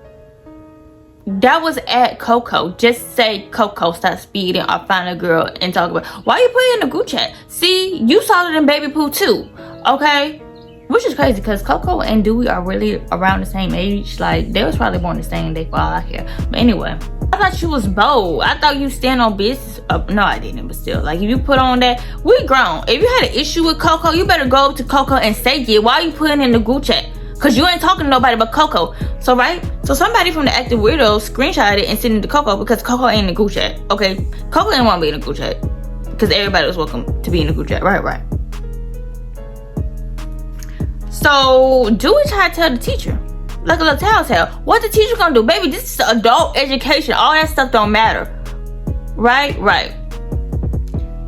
That was at Coco. Just say Coco stop speeding, or find a girl and talk about. Why you put it in the group chat? See, you saw it in Baby Pooh too. Okay. Which is crazy because Coco and Dewey are really around the same age. Like, they was probably born the same day for all I care. But anyway, I thought you was bold. I thought you stand on business. No, I didn't, but still. Like, if you put on that, we grown. If you had an issue with Coco, you better go up to Coco and say it. Why are you putting in the group chat? Because you ain't talking to nobody but Coco. So, right? So, somebody from the active weirdos screenshotted it and sent it to Coco because Coco ain't in the group chat. Okay? Coco ain't want to be in the group chat. Because everybody was welcome to be in the group chat. Right, right. So Dewey tried to tell the teacher, like a little telltale. What the teacher gonna do? Baby, this is adult education. All that stuff don't matter. Right?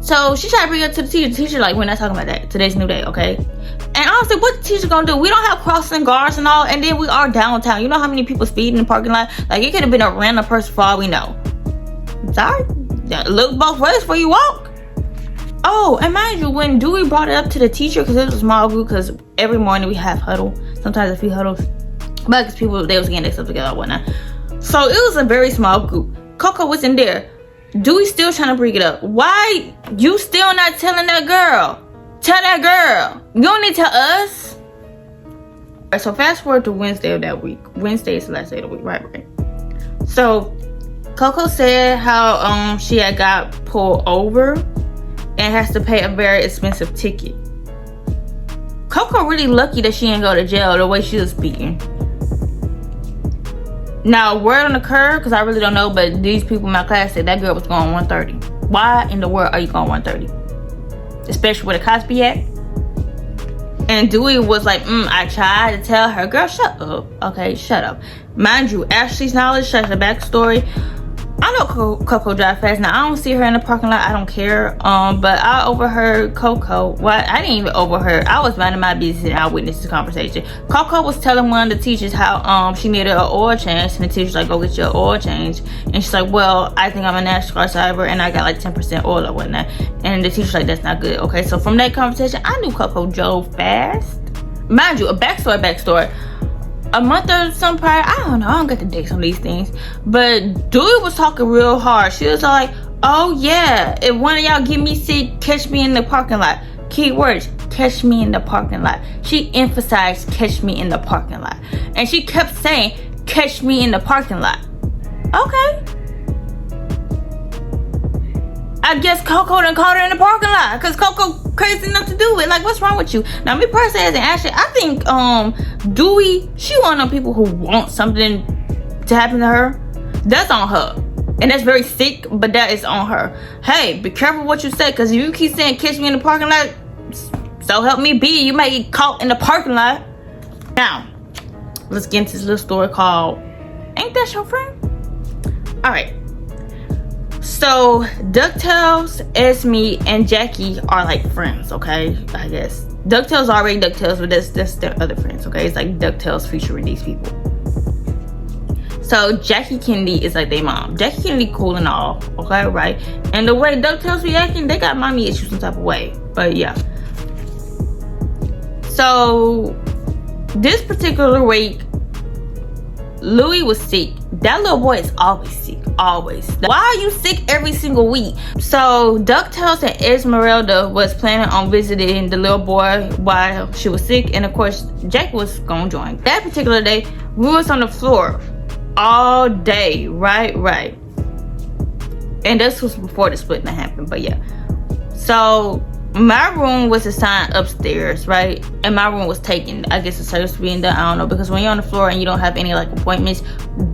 So she tried to bring it to the teacher. The teacher like, we're not talking about that. Today's a new day, okay? And honestly, what the teacher gonna do? We don't have crossing guards and all, and then we are downtown. You know how many people speed in the parking lot? Like, it could have been a random person for all we know. Sorry. Look both ways before you walk. Oh, and mind you, when Dewey brought it up to the teacher, because it was a small group, because every morning we have huddle, sometimes a few huddles, but because people, they was getting their stuff together and whatnot. So it was a very small group. Coco was in there. Dewey still trying to bring it up. Why you still not telling that girl? Tell that girl. You don't need to tell us. Alright, so fast forward to Wednesday of that week. Wednesday is the last day of the week, right? So Coco said how she had got pulled over and has to pay a very expensive ticket. Coco really lucky that she didn't go to jail the way she was speaking. Now, word on the curb, because I really don't know, but these people in my class said that girl was going 130. Why in the world are you going 130? Especially with a Cosby Act. And Dewey was like, I tried to tell her, girl, shut up. Okay, shut up. Mind you, Ashley's knowledge, that's the backstory. I know Coco drive fast. Now, I don't see her in the parking lot. I don't care. But I overheard Coco. Well, I didn't even overheard. I was minding my business and I witnessed this conversation. Coco was telling one of the teachers how she needed an oil change. And the teacher's like, go get your oil change. And she's like, well, I think I'm a NASCAR driver and I got like 10% oil or whatnot. And the teacher's like, that's not good. Okay, so from that conversation, I knew Coco drove fast. Mind you, a backstory. A month or some prior, I don't know, I don't get the dates on these things, but Dewey was talking real hard. She was like, oh yeah, if one of y'all get me sick, catch me in the parking lot. Key words, catch me in the parking lot. She emphasized catch me in the parking lot, and she kept saying catch me in the parking lot. Okay, I guess Coco done caught her in the parking lot, because Coco crazy enough to do it. Like, what's wrong with you? Now, me personally as an Ashley, I think Dewey, she one of them people who want something to happen to her. That's on her, and that's very sick, but that is on her. Hey, be careful what you say, because if you keep saying catch me in the parking lot, so help me be, you might get caught in the parking lot. Now, let's get into this little story called Ain't That Your Friend? All right. So DuckTales, Esme, and Jackie are like friends, okay? I guess DuckTales already DuckTales, but that's their other friends, okay? It's like DuckTales featuring these people. So Jackie Kennedy is like their mom. Jackie Kennedy cool and all, okay, right? And the way DuckTales be acting, they got mommy issues some type of way. But yeah. So this particular week, Louis was sick. That little boy is always sick, always. Why are you sick every single week? So DuckTales and Esmeralda was planning on visiting the little boy while she was sick, and of course Jack was gonna join. That particular day, we was on the floor all day, right? And this was before the splitting happened, but yeah. So my room was assigned upstairs, right? And my room was taken. I guess the service being done, I don't know, because when you're on the floor and you don't have any like appointments,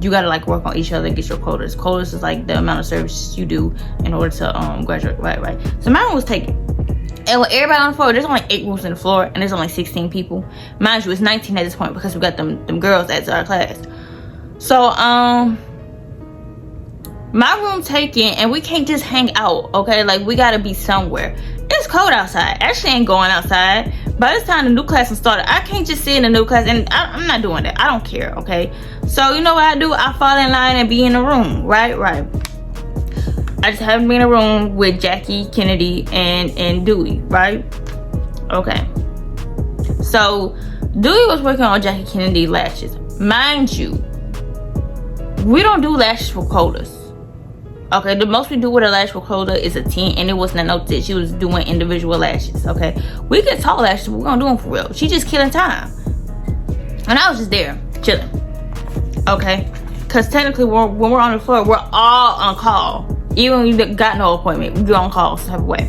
you gotta like work on each other and get your quotas. Quotas is like the amount of service you do in order to graduate, right? So my room was taken. And with everybody on the floor, there's only 8 rooms in the floor and there's only 16 people. Mind you, it's 19 at this point because we got them girls as our class. So my room taken, and we can't just hang out, okay? Like, we gotta be somewhere. It's cold outside. Ashley ain't going outside. By this time the new class has started, I can't just sit in the new class, and I'm not doing that. I don't care, okay? So you know what I do? I fall in line and be in the room, right? I just happen to be in a room with Jackie Kennedy and Dewey, right? Okay. So Dewey was working on Jackie Kennedy lashes. Mind you, we don't do lashes for quotas. Okay, the most we do with a lash for quota is a 10, and it wasn't a note that she was doing individual lashes, okay? We get tall lashes, but we're gonna do them for real. She just killing time. And I was just there, chilling, okay? Because technically, when we're on the floor, we're all on call. Even when you got no appointment, we go on call some type of way.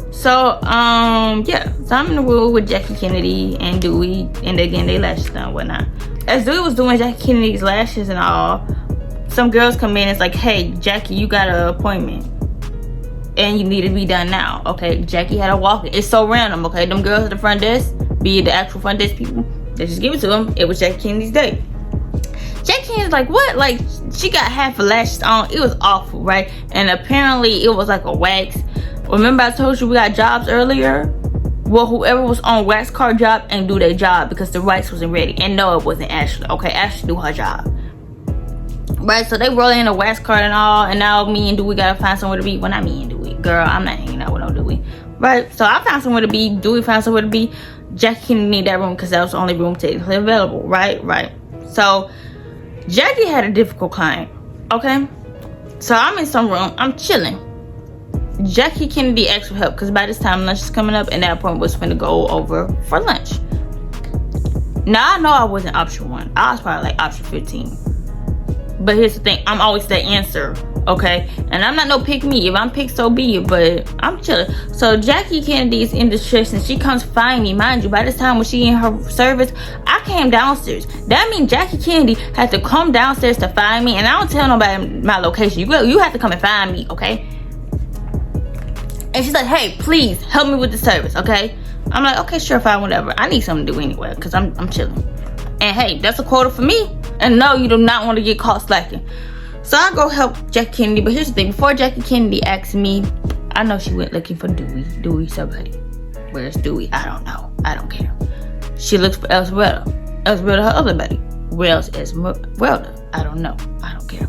So, yeah. So I'm in the room with Jackie Kennedy and Dewey, and again, they lashes done and whatnot. As Dewey was doing Jackie Kennedy's lashes and all, some girls come in and it's like, hey, Jackie, you got an appointment and you need to be done now, okay? Jackie had a walk-in. It's so random, okay? Them girls at the front desk, be the actual front desk people. They just give it to them. It was Jackie Kennedy's day. Jackie Kennedy's like, what? Like, she got half the lashes on. It was awful, right? And apparently it was like a wax. Remember I told you we got jobs earlier? Well, whoever was on wax card job ain't do their job because the wax wasn't ready. And no, it wasn't Ashley. Okay, Ashley do her job. Right, so they roll in a wax card and all, and now me and Dewey gotta find somewhere to be. Well, not me and Dewey. Girl, I'm not hanging out with no Dewey. Right, so I found somewhere to be. Dewey found somewhere to be. Jackie Kennedy need that room because that was the only room technically available. Right. So Jackie had a difficult client. Okay, so I'm in some room. I'm chilling. Jackie Kennedy asked for help because by this time lunch is coming up, and that appointment was finna go over for lunch. Now I know I wasn't option 1. I was probably like option 15. But here's the thing, I'm always the answer, okay? And I'm not no pick me. If I'm picked, so be it, but I'm chilling. So Jackie Kennedy is in distress and she comes find me. Mind you, by this time when she in her service, I came downstairs. That means Jackie Kennedy had to come downstairs to find me, and I don't tell nobody my location. You have to come and find me, okay? And she's like, hey, please help me with the service, okay? I'm like, okay, sure, fine, whatever. I need something to do anyway because I'm chilling. And hey, that's a quota for me. And no, you do not want to get caught slacking. So I go help Jackie Kennedy. But here's the thing. Before Jackie Kennedy asked me, I know she went looking for Dewey. Dewey somebody. Where's Dewey? I don't know. I don't care. She looks for Esmeralda. Esmeralda, her other buddy. Where else is Esmeralda? I don't know. I don't care.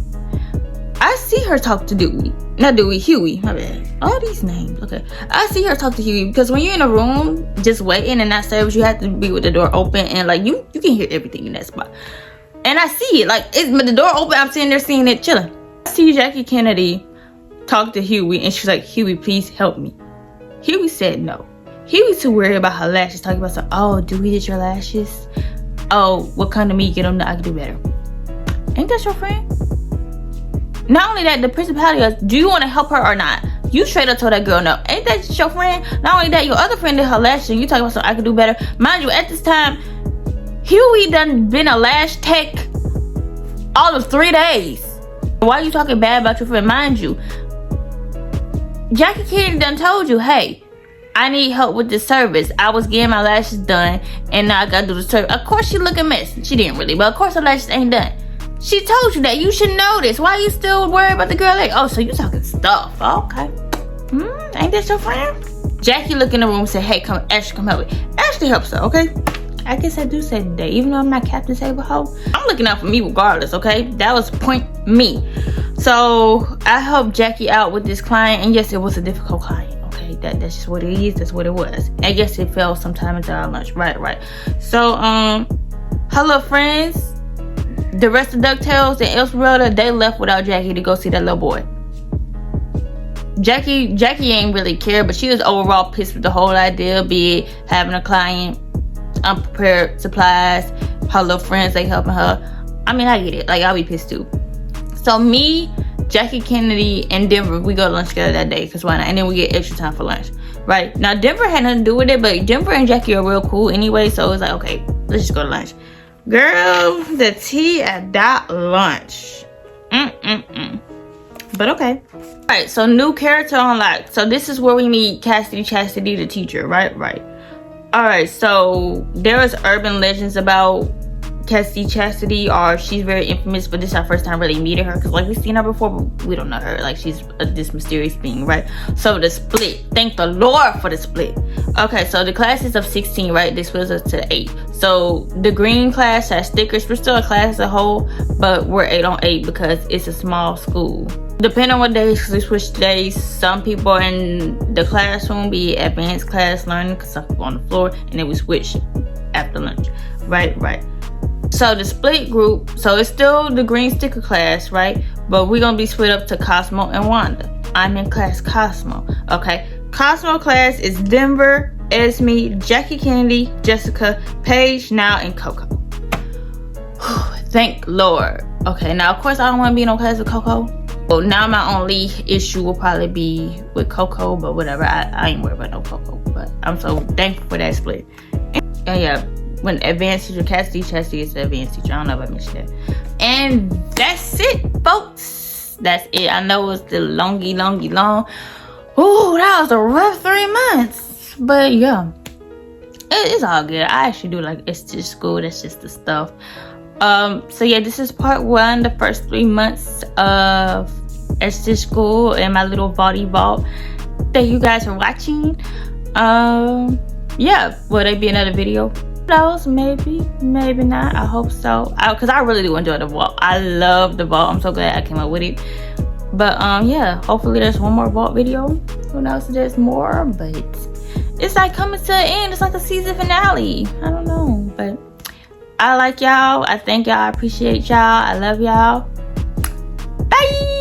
I see her talk to Dewey. Not Dewey, Huey. My bad. All these names. Okay. I see her talk to Huey because when you're in a room just waiting and not service, you have to be with the door open, and like you can hear everything in that spot. And I see it. Like, the door open, I'm sitting there seeing it chilling. I see Jackie Kennedy talk to Huey, and she's like, Huey, please help me. Huey said no. Huey too worried about her lashes, talking about some, oh, Dewey did your lashes? Oh, what kind of me? Get them, I can do better. Ain't that your friend? Not only that, the principality was, do you want to help her or not? You straight up told that girl no. Ain't that your friend? Not only that, your other friend did her lashes, and you talking about something I can do better. Mind you, at this time, Huey done been a lash tech all of 3 days. Why are you talking bad about your friend? Mind you, Jackie Kennedy done told you, hey, I need help with this service. I was getting my lashes done, and now I gotta do the service. Of course she look a mess. She didn't really, but of course her lashes ain't done. She told you that. You should know this. Why are you still worried about the girl? Like, oh, so you talking stuff. Okay. Ain't that your friend? Jackie looked in the room and said, hey, come, Ashley, come help me. Ashley helps her, okay? I guess I do say today, even though I'm not Captain Saberho, I'm looking out for me regardless, okay? That was point me. So I helped Jackie out with this client, and yes, it was a difficult client, okay? That's just what it is. That's what it was. I guess it fell sometime into our lunch. Right. So her little friends, the rest of DuckTales and Esmeralda, they left without Jackie to go see that little boy. Jackie ain't really care, but she was overall pissed with the whole idea, be it having a client, unprepared supplies, her little friends, they helping her. I mean, I get it. Like, I'll be pissed too. So me, Jackie Kennedy, and Denver, we go to lunch together that day, because why not? And then we get extra time for lunch. Right? Now, Denver had nothing to do with it, but Denver and Jackie are real cool anyway, so it's like, okay, let's just go to lunch. Girl, the tea at that lunch. But okay. Alright, so new character unlocked. So this is where we meet Chastity the teacher, right? Alright, so there is urban legends about Chastity, or she's very infamous, but this is our first time really meeting her, because like we've seen her before, but we don't know her. Like, she's this mysterious being, right? So the split, thank the Lord for the split. Okay, so the class is of 16, right? This was us to the 8. So the green class has stickers. We're still a class as a whole, but we're 8 on 8 because it's a small school. Depending on what days, because we switch days, some people are in the classroom, be advanced class learning, because some people on the floor, and then we switch after lunch. Right. So the split group, so it's still the green sticker class, right? But we're gonna be split up to Cosmo and Wanda. I'm in class Cosmo. Okay, Cosmo class is Denver, Esme, Jackie Kennedy, Jessica, Paige, Now, and Coco. Thank Lord. Okay, now of course I don't want to be in no class with Coco. Well, now my only issue will probably be with Coco, but whatever. I ain't worried about no Coco, but I'm so thankful for that split. And yeah, when advanced teacher, Chastity is the advanced teacher. I don't know if I mentioned that. And that's it, folks. That's it. I know it's the longy long. Ooh, that was a rough 3 months. But yeah, it's all good. I actually do like Esthetician school. That's just the stuff. So yeah, this is part 1, the first 3 months of Esthetician school and my little body vault. Thank you guys for watching. Yeah, will there be another video? Who knows? Maybe not. I hope so, because I really do enjoy the vault. I love the vault. I'm so glad I came up with it. But yeah, hopefully there's one more vault video. Who knows if there's more, but it's like coming to an end. It's like the season finale. I don't know, but I like y'all. I thank y'all. I appreciate y'all. I love y'all. Bye.